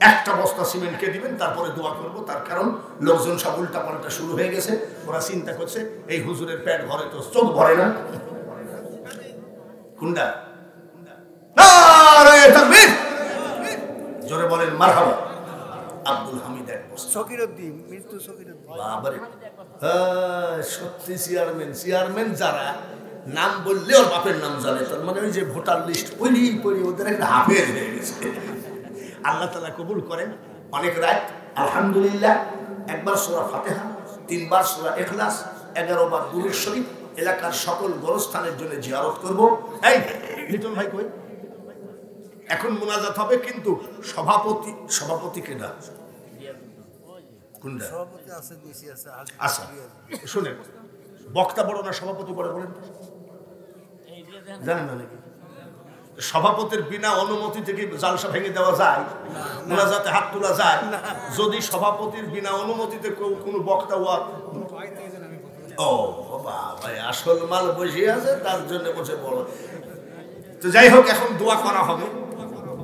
1টা বস্তা সিমেন্টকে দিবেন, তারপরে দোয়া করবো। তার কারণ লোকজন সব উল্টা পাল্টা শুরু হয়ে গেছে। ওরা চিন্তা করছে এই হুজুরের পেট ভরে তো চোখ ভরে না। কুন্ডা নারায়ে তাকবীর। জোরে বলেন মারহাবা। আব্দুল হামিদ 1 বস্তা। সকিরউদ্দিন, মৃত্যু সকিরউদ্দিন। বাবারে, সত্যি চেয়ারম্যান যারা নাম বললে ওর বাপের নাম জানে, তার মানে ওই যে ভোটার লিস্ট পড়ি ওদের একটা হাফেজ হয়ে গেছে। আল্লাহ তাআলা কবুল করেন। অনেক রাত আলহামদুলিল্লাহ। 1 বার সূরা ফাতিহা, 3 বার সূরা ইখলাস, 11 বার দুরূদ শরীফ। এলাকার সকল গোরস্থানের জন্য জিয়ারত করব। এই লিটন ভাই কই? এখন মুনাজাত হবে, কিন্তু সভাপতি কেডা? কোনটা? সভাপতি আছে, বেশি আছে। আচ্ছা শুনেন, বক্তা বড় না সভাপতি বড় বলেন? জানেন না নাকি? সভাপতির বিনা অনুমতি থেকে জালসা ভেঙে দেওয়া যায়? মুনাজাতে হাত তোলা যায়? যদি সভাপতির বিনা অনুমতিতে কোনো বক্তা ও বাবা, আসল মাল বসে আছে, তার জন্য বসে বড়। তো যাই হোক, এখন দোয়া করা হবে।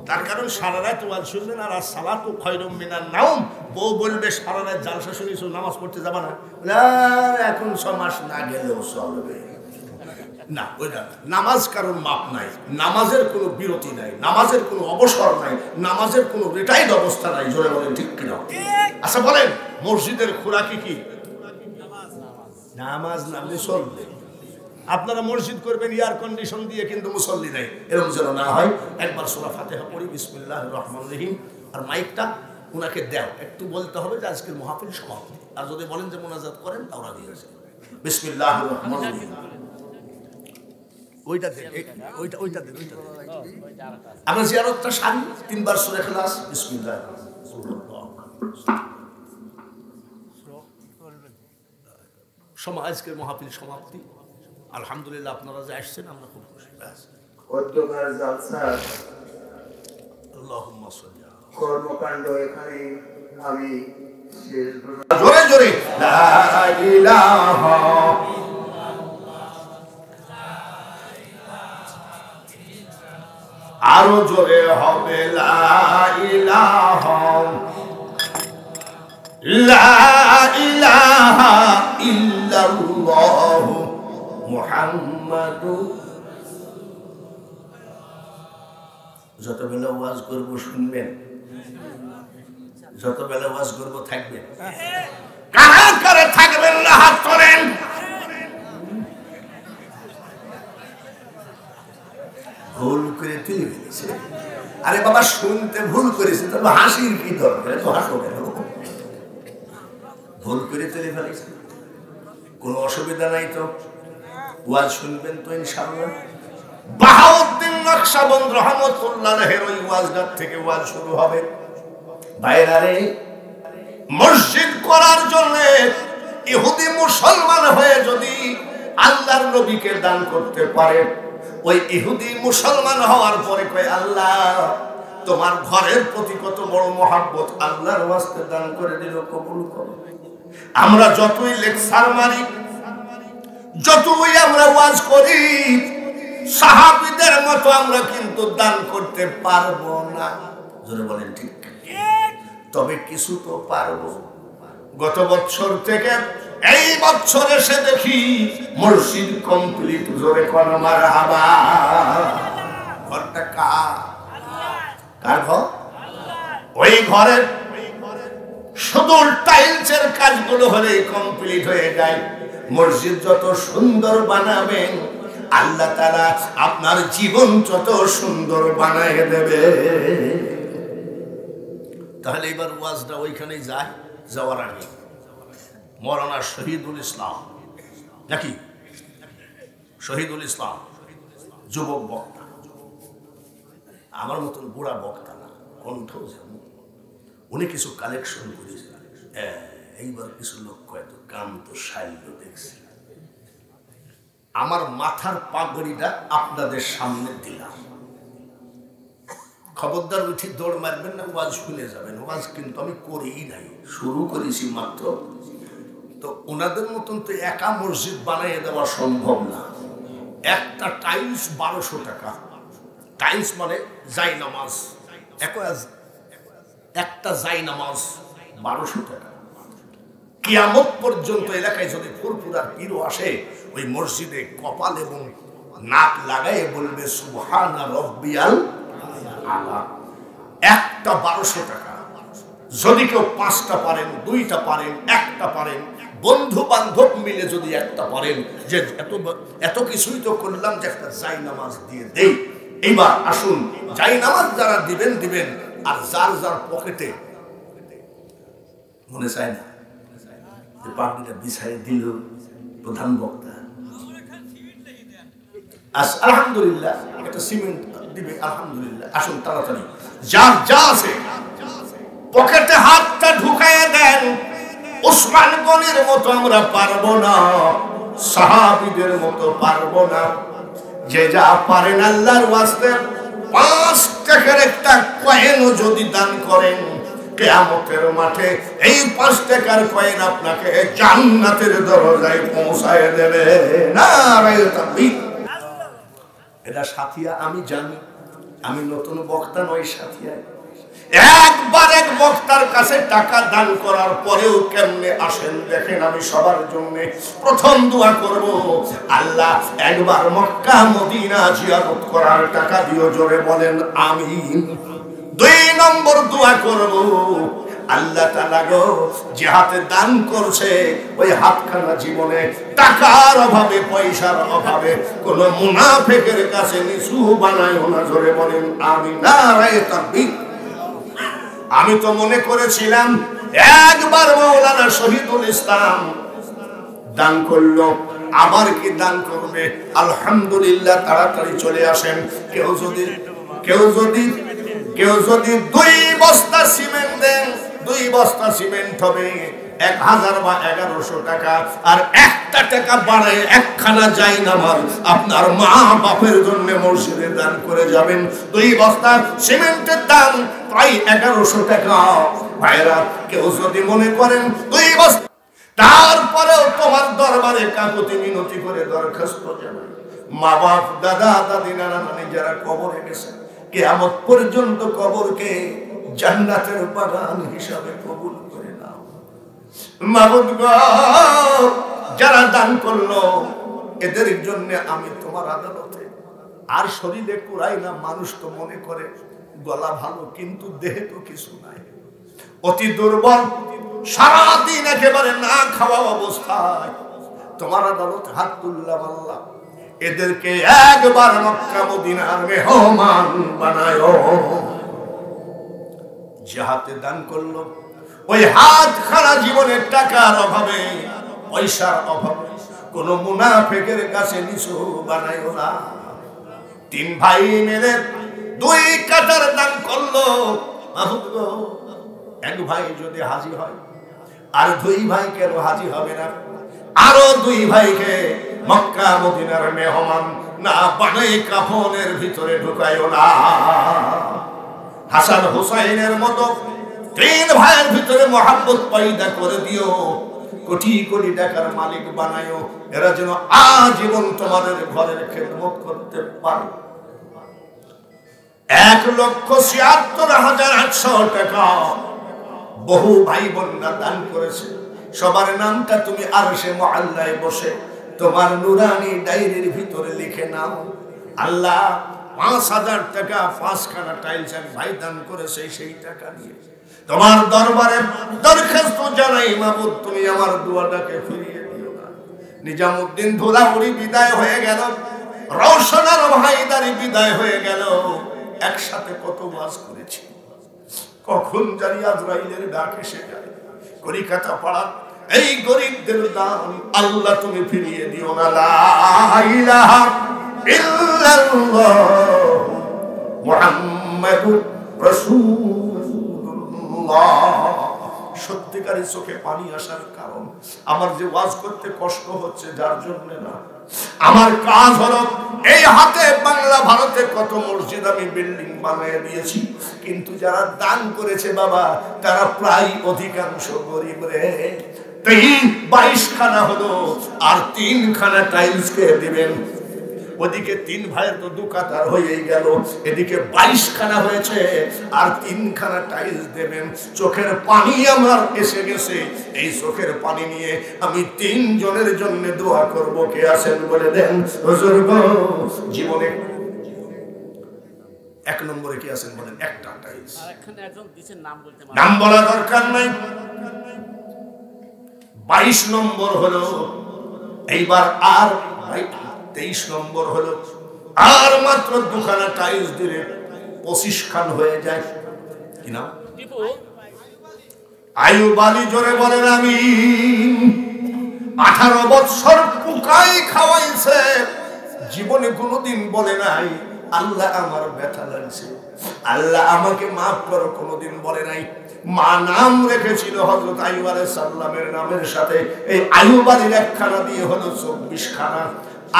তার কারণ সারা রাত ওয়াজ শুনবেন আর সালাতু খায়রুম মিনান নাওম। বউ বলবে সারা রাত জালসা শুনেছো, নামাজ পড়তে যাবা না? এখন 6 মাস না গেলেও চলবে না। ওইটা নামাজ কারণ মাপ নাই, নামাজের কোনো বিরতি নাই, নামাজের কোনো অবসর নাই, নামাজের কোনো রিটাইড অবস্থা নাই। জোরে বলেন ঠিক কিনা? আচ্ছা বলেন, মসজিদের খোরাকি কি? নামাজ না, মুসল্লি। আপনারা মসজিদ করবেন এয়ার কন্ডিশন দিয়ে, কিন্তু মুসল্লি নাই, এরকম যেন না হয়। একবার সূরা ফাতিহা পড়ি, বিসমিল্লাহির রহমানির রহিম। আর মাইকটা উনাকে দাও, একটু বলতে হবে যে আজকের মাহফিল সমাপ্তি। আর যদি বলেন যে মোনাজাত করেন, তাওরা দিয়েছে। বিসমিল্লাহির রহমানির রহিম। ওইটা দেন, ওইটা দেন। আমরা জিয়ারতটা সারি, 3 বার সূরা ইখলাস, বিসমিল্লাহ। আজকের মাহফিল সমাপ্তি। আলহামদুলিল্লাহ, আপনারা যে আসছেন আমরা খুব খুশি। অধ্যকার জালসা আল্লাহুম্মা সাল্লি আলা কর্মকাণ্ড এখানে আমি শেষ জোরে জোরে লা ইলাহা আরো জোরে হবে লা ইলাহা ইল্লাল্লাহ মুহাম্মাদুর। যতবেলা ওয়াজ করব শুনবেন, যতবেলা ওয়াজ করব থাকবেন। কারা কারা থাকবেন না হাত তোলেন। ভুল করে তুলে ফেলেছে। আরে বাবা, শুনতে ভুল করেছে, তবে হাসির কি দরকার? তো হাসো কেন? ভুল করে তুলে ফেলেছে, কোনো অসুবিধা নাই তো। ওয়াজ শুনবেন তো ইনশাআল্লাহ। বাহাউদ্দিন নকশবন্দ রহমাতুল্লাহ আলাইহির ওই ওয়াজগার থেকে ওয়াজ শুরু হবে। ভাইরা রে, মসজিদ করার জন্য ইহুদি মুসলমান হয়ে যদি আল্লাহর নবীকে দান করতে পারে, ওই ইহুদি মুসলমান হওয়ার পরে কয়, আল্লাহ তোমার ঘরের প্রতি কত বড় মহব্বত, আল্লাহর ওয়াস্তে দান করে দিল, কবুল করো। আমরা যতই লেকচার মারি, যতই আমরা ওয়াজ করি, সাহাবীদের মতো আমরা কিন্তু দান করতে পারবো না। জোরে বলেন ঠিক। তবে কিছু তো পারবো। গত বছর থেকে এই বছর এসে দেখি মসজিদ কমপ্লিট। জোরে কোন মারহাবা। ঘরটা কার ঘর? ওই ঘরের শুধু টাইলসের কাজগুলো হলে কমপ্লিট হয়ে যায়। মসজিদ যত সুন্দর বানাবেন, আল্লাহ তাআলা আপনার জীবন যত সুন্দর বানায় দেবে। তাহলে এবার ওয়াজটা ওইখানেই যায়। যাওয়ার আগে মৌলানা শহীদুল ইসলাম, নাকি শহীদুল ইসলাম যুবক বক্তা, আমার মতন বুড়া বক্তা না, কণ্ঠ যেমন, উনি কিছু কালেকশন করেছেন। এইবার কিছু লোক কয়েক কাম তো শাইল দেখছি। আমার মাথার পাগড়িটা আপনাদের সামনে দিলাম। খবরদার উঠি দৌড় মারবেন না, ওয়াজ শুনে যাবেন। ওয়াজ কিন্তু আমি করিই নাই, শুরু করেছি মাত্র। তো ওনাদের মতন তো একা মসজিদ বানিয়ে দেওয়া সম্ভব না। একটা টাইলস 1200 টাকা। টাইলস মানে জাই নামাজ, একটা জাই নামাজ 1200 টাকা। কিয়ামত পর্যন্ত এলাকায় যদি ফুরফুরার পীরও আসে, ওই মসজিদে কপাল এবং নাক লাগাই বলবে সুবহানা রব্বিয়াল আলা। একটা 1200 টাকা। যদি কেউ 5টা পারেন, 2টা পারেন, 1টা পারেন, বন্ধু বান্ধব মিলে যদি একটা পারেন, যে এত কিছুই তো করলাম, যে একটা জাই নামাজ দিয়ে দেই। এইবার আসুন, জাই নামাজ যারা দিবেন দিবেন, আর যার যার পকেটে মনে চায় না পাগড়িটা বিছাই দিল প্রধান বক্তা, আলহামদুলিল্লাহ একটা সিমেন্ট দিবে, আলহামদুলিল্লাহ। আসুন তাড়াতাড়ি যার যা আছে পকেটে হাতটা ঢুকাইয়া দেন। ওসমান গনির মতো আমরা পারবো না, সাহাবীদের মতো পারবো না। যে যা পারেন আল্লাহর ওয়াস্তে 5 টাকার একটা কয়েনও যদি দান করেন, কিয়ামতের মাঠে এই 5 টাকার কয়েন আপনাকে জান্নাতের দরজায় পৌঁছায় দেবে। নারে তাকবীর। এটা সাথিয়া আমি জানি, আমি নতুন বক্তা নই সাথিয়া, একবার এক বক্তার কাছে টাকা দান করার পরেও কেমনে আসেন দেখেন। আমি সবার জন্য প্রথম দোয়া করব, আল্লাহ একবার মক্কা মদিনা জিয়ারত করার টাকা দিও, জোরে বলেন আমিন। 2 নম্বর দোয়া করব, আল্লাহ তাআলা গো যে হাতে দান করছে ওই হাতখানা জীবনে টাকার অভাবে পয়সার অভাবে কোন মুনাফিকের কাছে নিচু বানায়ও না, জোরে বলেন আমিন। নারায়ে তাকবীর। আমি তো মনে করেছিলাম একবার মাওলানা শহীদুল ইসলাম দান করলো, আবার কি দান করবে। আলহামদুলিল্লাহ, তাড়াতাড়ি চলে আসেন। কেউ যদি 2 বস্তা সিমেন্ট দেন, 2 বস্তা সিমেন্ট হবে 1000 বা 1100 টাকা, আর 1 টাকা বাড়ায় একখানা যাই নামাজ আপনার মা বাপের জন্য মসজিদে দান করে যাবেন। 2 বস্তা সিমেন্টের দাম প্রায় 1100 টাকা। ভাইরা, কেউ যদি মনে করেন 2 বস্তা, তারপরেও তোমার দরবারে কাকুতি মিনতি করে দরখাস্ত জানাই, মা বাপ দাদা দাদি নানা নানি যারা কবরে গেছে, কিয়ামত পর্যন্ত কবরকে জান্নাতের বাগান হিসাবে কবুল করে নাও। মাবুদ গো, যারা দান করলো এদের জন্য আমি তোমার আদালতে আর শরীরে কুড়াই না। মানুষ তো মনে করে গলা ভালো, কিন্তু দেহে তো কিছু নাই, অতি দুর্বল, সারাদিন একেবারে না খাওয়া অবস্থায় তোমার আদালতে হাত তুললাম। আল্লাহ এদেরকে একবার মক্কা মদিনার মেহমান বানায়। যে হাতে দান করলো ওই হাত খানা জীবনের টাকার অভাবে পয়সার অভাবে কোন মুনাফিকের কাছে নিচু বানায়ও না। 3 ভাই মিলে 2 কাটার দান করলো। মাহবুব গো, 1 ভাই যদি হাজি হয় আর 2 ভাই কেন হাজি হবে না? আরো 2 ভাইকে মক্কা মদিনার মেহমান না বানাই কাফনের ভিতরে ঢুকায়ও না। হাসান হুসাইনের মতো 3 ভাইয়ের ভিতরে মোহাব্বত পয়দা করে দিও, কোটি কোটি টাকার মালিক বানায়ো, এরা যেন আজীবন তোমাদের ঘরের খেদমত করতে পারে। 1,76,800 টাকা বহু ভাই বোনরা দান করেছে। সবার নামটা তুমি আরশে মুআল্লায় বসে তোমার নুরানি ডায়েরির ভিতরে লিখে নাও। আল্লাহ 5,000 টাকা 5খানা টাইলস এক ভাই দান করেছে, সেই টাকা নিয়ে তোমার দরবারে দরখাস্ত জানাই, মাবুদ তুমি আমার দোয়াটাকে ফিরিয়ে দিও না। নিজামউদ্দিন ধুলাউড়ি বিদায় হয়ে গেল, রওশনার ভাইদারি বিদায় হয়ে গেল। একসাথে কত ওয়াজ করেছি, কখন জানি আজরাইলের ডাক এসে যায়। কলিকাতা পাড়া এই গরিবদের দান আল্লাহ তুমি ফিরিয়ে দিও না। লা ইলাহা ইল্লাল্লাহ মুহাম্মাদুর রাসূলুল্লাহ। সত্যিকারের চোখে পানি আসার কারণ আমার যে ওয়াজ করতে কষ্ট হচ্ছে যার জন্য না, আমার কাজ হলো এই হাতে বাংলা ভারতে কত মসজিদ আমি বিল্ডিং বানিয়ে দিয়েছি, কিন্তু যারা দান করেছে বাবা তারা প্রায় অধিকাংশ গরিব রে। 22 খানা হলো আর 3 খানা টাইলস কে দিবেন। ওদিকে 3 ভাইয়ের তো 2 কাতার হয়েই গেল, এদিকে 22 খানা হয়েছে আর 3 খানা টাইলস দেবেন। চোখের পানি আমার এসে গেছে, এই চোখের পানি নিয়ে আমি 3 জনের জন্য দোয়া করব। কে আছেন বলে দেন হুজুর গো। জীবনে 1 নম্বরে কি আছেন বলেন? একটা টাইলস। আর এখানে একজন দিছেন, নাম বলতে নাম বলা দরকার নাই। 22 নম্বর হলো এইবার, আর 23 নম্বর হলো আর মাত্র 2 খানা টাইলস দিলে 25 খান হয়ে যায়। কি নাম? আইয়ুব আলী, জোরে বলেন আমিন। 18 বছর পুকাই খাওয়াইছে, জীবনে কোনোদিন বলে নাই আল্লাহ আমার ব্যথা লাগছে, আল্লাহ আমাকে মাফ করো, কোনোদিন বলে নাই। মা নাম রেখেছিল হযরত আইয়ুব আলাইহিস সালামের নামের সাথে। এই আইয়ুব আলীর 1 খানা দিয়ে হলো 24 খানা,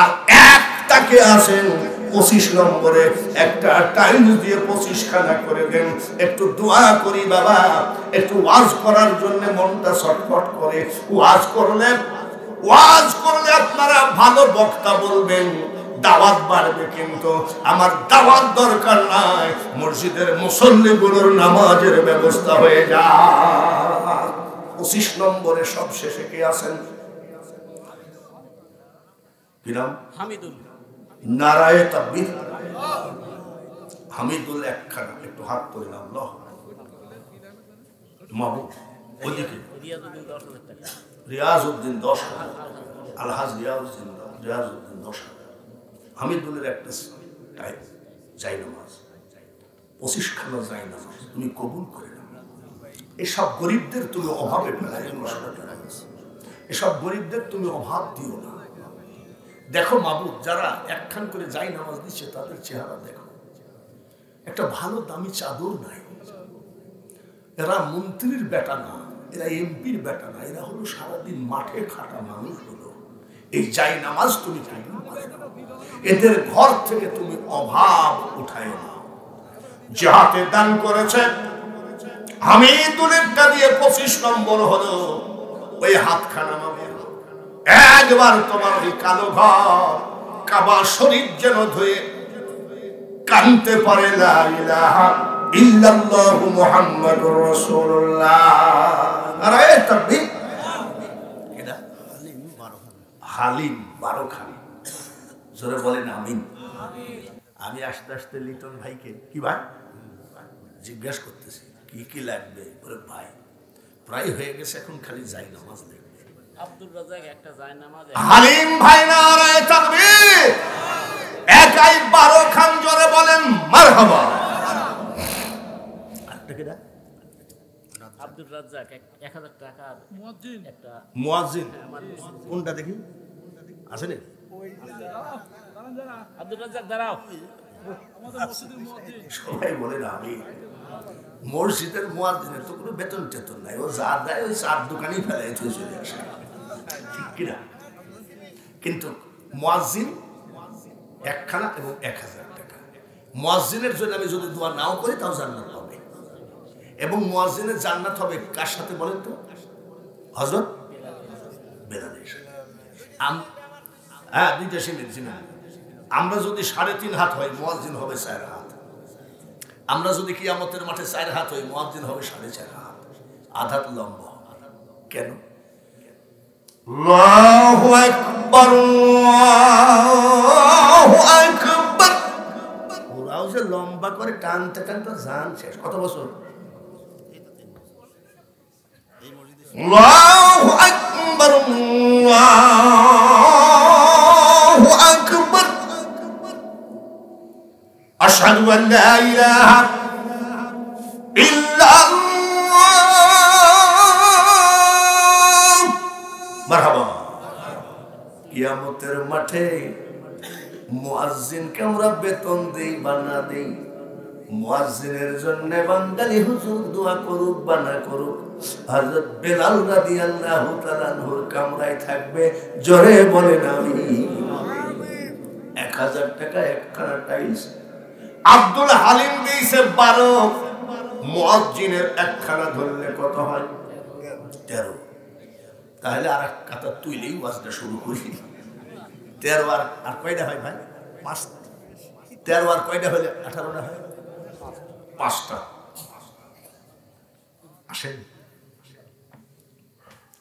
আর একটাকে আসেন 25 নম্বরে একটা টাইলস দিয়ে 25 খানা করে দেন। একটু দোয়া করি বাবা, একটু ওয়াজ করার জন্য মনটা ছটফট করে। ওয়াজ করলে আপনারা ভালো বক্তা বলবেন, দাওয়াত বাড়বে, কিন্তু আমার দাওয়াত দরকার নাই, মসজিদের মুসল্লিগুলোর নামাজের ব্যবস্থা হয়ে যায়। 25 নম্বরে সব শেষে কে আছেন? কি নাম? হামিদুল। নারায়ে তাকবীর। হামিদুল একখানা, একটু হাত তুলে নাম। আল্লাহ মাহবুব ওইদিকে রিয়াজউদ্দিন 10,000 টাকা। রিয়াজউদ্দিন 10,000, আলহাজ রিয়াজউদ্দিন 10,000। হামিদুলের একটা যাই নামাজ, 25 খানা যাই নামাজ তুমি কবুল করে নাও। এসব গরিবদের তুমি অভাবে ফেলাই, এসব গরিবদের তুমি অভাব দিও না। দেখো মাহবুব, যারা একখান করে যাই নামাজ দিচ্ছে তাদের চেহারা দেখো, একটা ভালো দামি চাদর নাই। এরা মন্ত্রীর বেটা না, এরা এমপির বেটা না, এরা হলো সারাদিন মাঠে খাটা মানুষ। হলো এই যাই নামাজ তুমি কবুল করে নাও, এদের ঘর থেকে তুমি অভাব উঠায় নাও। যে হাতে দান করেছে হামিদুলেরটা দিয়ে 25 নম্বর হলো, ওই হাতখানা মামে একবার তোমার ওই কালো ঘর কাবা শরীফ যেন ধুয়ে কানতে পারে লা ইলাহা ইল্লাল্লাহু মুহাম্মাদুর রাসূলুল্লাহ। নারায়ে তাকবীর। এটা হালিম 12 খানা, জোরে বলেন আমিন। আমি আস্তে আস্তে লিটন ভাইকে, কি ভাই জিজ্ঞাসা করতেছি কি কি লাগবে, বলে ভাই প্রায় হয়ে গেছে, এখন খালি যাই নামাজ দেখবে। আব্দুল রাজ্জাক একটা জায়নামাজ। হালিম ভাই নারায়ে তাকবীর। একাই 12 খান, জোরে বলেন মারহাবা। আব্দুল রাজ্জাক 1000 টাকার মুয়াজ্জিন। একটা মুয়াজ্জিন কোনটা দেখি আছে নাকি? আব্দুল রাজ্জাক দাঁড়াও। সবাই বলে না, আমি মসজিদের মুয়াজ্জিনের তো কোনো বেতন টেতন নাই, ও যা দেয় ওই চার দোকানেই ফেলে চলে আসে, ঠিক কিনা? কিন্তু মুয়াজ্জিন একখানা এবং 1000 টাকা। মুয়াজ্জিনের জন্য আমি যদি দোয়া নাও করি তাও জান্নাত পাবে, এবং মুয়াজ্জিনের জান্নাত হবে কার সাথে বলেন তো? হযরত বেলালের সাথে। হ্যাঁ, দুইটা শুনেছি না। আমরা যদি 3.5 হাত হই, মুয়াজ্জিন হবে 4 হাত। আমরা যদি কিয়ামতের মাঠে 4 হাত হই, মুয়াজ্জিন হবে 4.5 হাত, আধাত লম্বা। কেন? আল্লাহু আকবার, আল্লাহু আকবার। ওরাও যে লম্বা করে টানতে টানতে জান শেষ। কত বছর? আল্লাহু আকবার, আল্লাহু আকবার। আশহাদু আন লা ইলাহা ইল্লাল্লাহ। মারহাবা। কিয়ামতের মাঠে মুয়াজ্জিনকে আমরা বেতন দেই বা না দেই, মুয়াজ্জিনের জন্য বাঙালি হুজুর দোয়া করুক বা না করুক, হযরত বেলাল রাদিয়াল্লাহু তাআলা আনহুর কামরায় থাকবে, জোরে বলেন আমিন। 1000 টাকা একখানা টাইলস। আব্দুল হালিম দিয়েছে 12, মুয়াজ্জিনের একখানা ধরলে কত হয়? 13। তাহলে আর এক কাতা তুইলেই ওয়াজটা শুরু করি। 13 আর কয়টা হয় ভাই? 5। 13 আর কয়টা হলে 18টা হয়? 5টা। আসেন,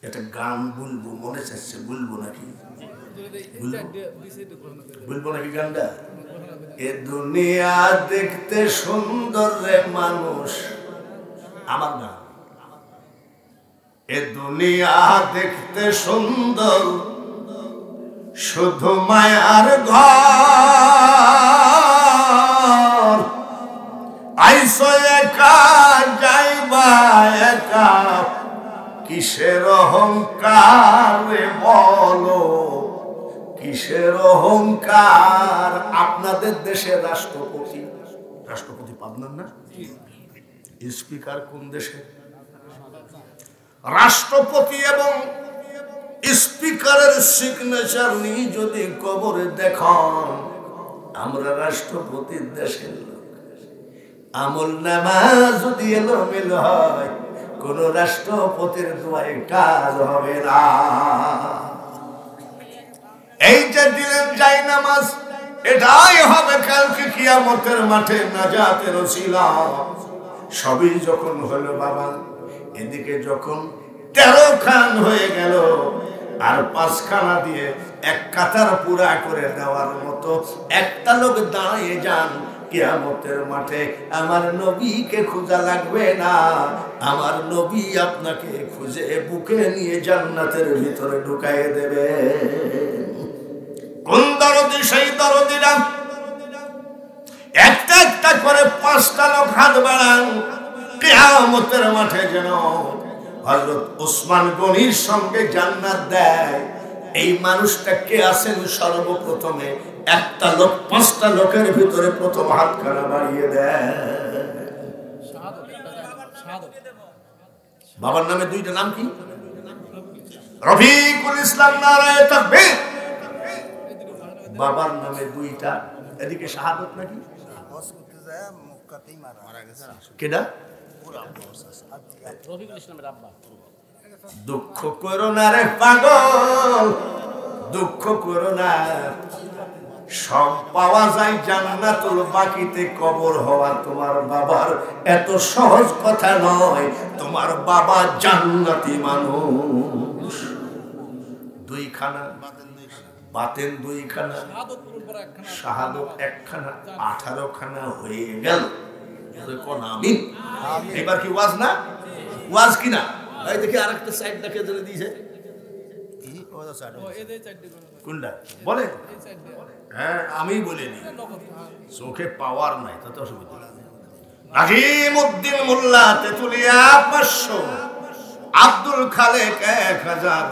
একটা গান বলবো, মনে চাচ্ছে, বলবো নাকি? বলবো নাকি গানটা? এ দুনিয়া দেখতে সুন্দর রে মানুষ, আমার গান। এ দুনিয়া দেখতে সুন্দর, শুধু মায়ার ঘর। আইসো একা যাইবা একা, কিসের অহংকার বলো, কিসের অহংকার? আপনাদের দেশের রাষ্ট্রপতি, রাষ্ট্রপতি পাবনার না? স্পিকার কোন দেশে? রাষ্ট্রপতি এবং স্পিকারের সিগনেচার নিয়ে যদি কবরে দেখান, আমরা রাষ্ট্রপতির দেশের লোক। আমল নামা যদি এলোমেল হয়, কোন রাষ্ট্রপতির দোয়ায় কাজ হবে না। এই যে দিলেন জায়নামাজ, এটাই হবে কালকে কিয়ামতের মাঠে নাজাতের ওসিলা। সবই যখন হলো বাবা, এদিকে যখন 13 খান হয়ে গেল, আর 5 খানা দিয়ে এক কাতার পুরা করে দেওয়ার মতো একটা লোক দাঁড়িয়ে যান কিয়ামতের মাঠে। আমার নবীকে খোঁজা লাগবে না, আমার নবী আপনাকে খুঁজে বুকে নিয়ে জান্নাতের ভিতরে ঢুকাইয়ে দেবে। কোন দরদি? সেই দরদিরা একটা একটা করে 5টা লোক হাত বাড়ান কিয়ামতের মাঠে, যেন হযরত ওসমান গনির সঙ্গে জান্নাত দেয়। এই মানুষটা কে আছেন? সর্বপ্রথমে একটা লোক 5টা লোকের ভিতরে প্রথম হাতখানা বাড়িয়ে দেয়। বাবার নামে 2টা নাম কি? রফিকুল ইসলাম, নারায়ে তাকবীর। বাবার নামে 2টা, এদিকে শাহাদত নাকি? হজ করতে যায় মক্কাতেই মারা গেছে। কেডা? রফিকুল ইসলামের আব্বা। দুঃখ করো না রে পাগল, দুঃখ করো না। সব পাওয়া যায় জান্নাতুল বাকিতে, কবর হওয়া তোমার বাবার এত সহজ কথা নয়। তোমার বাবা জান্নাতি মানুষ। 2 খানা, বাতেন 2 খানা, শাহাদত 1 খানা, 18 খানা হয়ে গেল। আমিন। এবার কি ওয়াজ না? ওয়াজ কি না? এই দেখি আরেকটা সাইড দেখে ধরে দিয়েছে। কোনটা বলে? হ্যাঁ আমি বলিনি, চোখে পাওয়ার নাই, তাতে অসুবিধা নেই। নাজিমউদ্দিন মোল্লা তেতুলিয়া 500, আব্দুল খালেক 1000,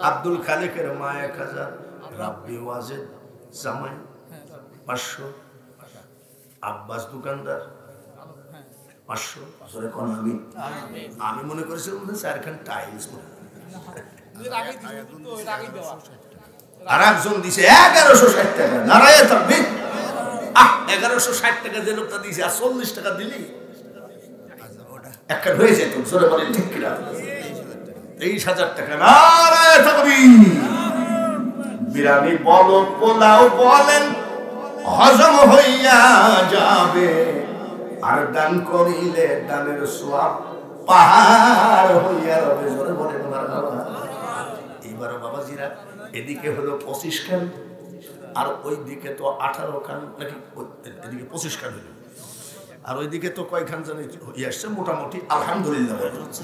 আব্দুল খালেকের মা 1000, রাব্বি ওয়াজেদ জামাই 500, আব্বাস দোকানদার 500। আসলে কোন আমি মনে করেছিলাম 4খান টাইলস আর একজন দিছে 1160 টাকা। নারায়ে তাকবীর। 1160 টাকা যে লোকটা দিছে, আর 40 টাকা দিলি একটা হয়ে যেত। জোরে বলেন ঠিক কিনা? 23,000 টাকা। নারায়ে তাকবীর। বিরিয়ানি বলো, পোলাও বলেন, হজম হইয়া যাবে। আর দান করিলে দানের সওয়াব পাহাড় হইয়া রবে। জোরে বলেন মারহাবা। এইবার বাবাজিরা, এদিকে হলো 25 খান, আর ওইদিকে তো 18 খান নাকি, এদিকে 25 খান হইল, আর ওইদিকে তো কয়খান জানি আসছে মোটামুটি। আলহামদুলিল্লাহ।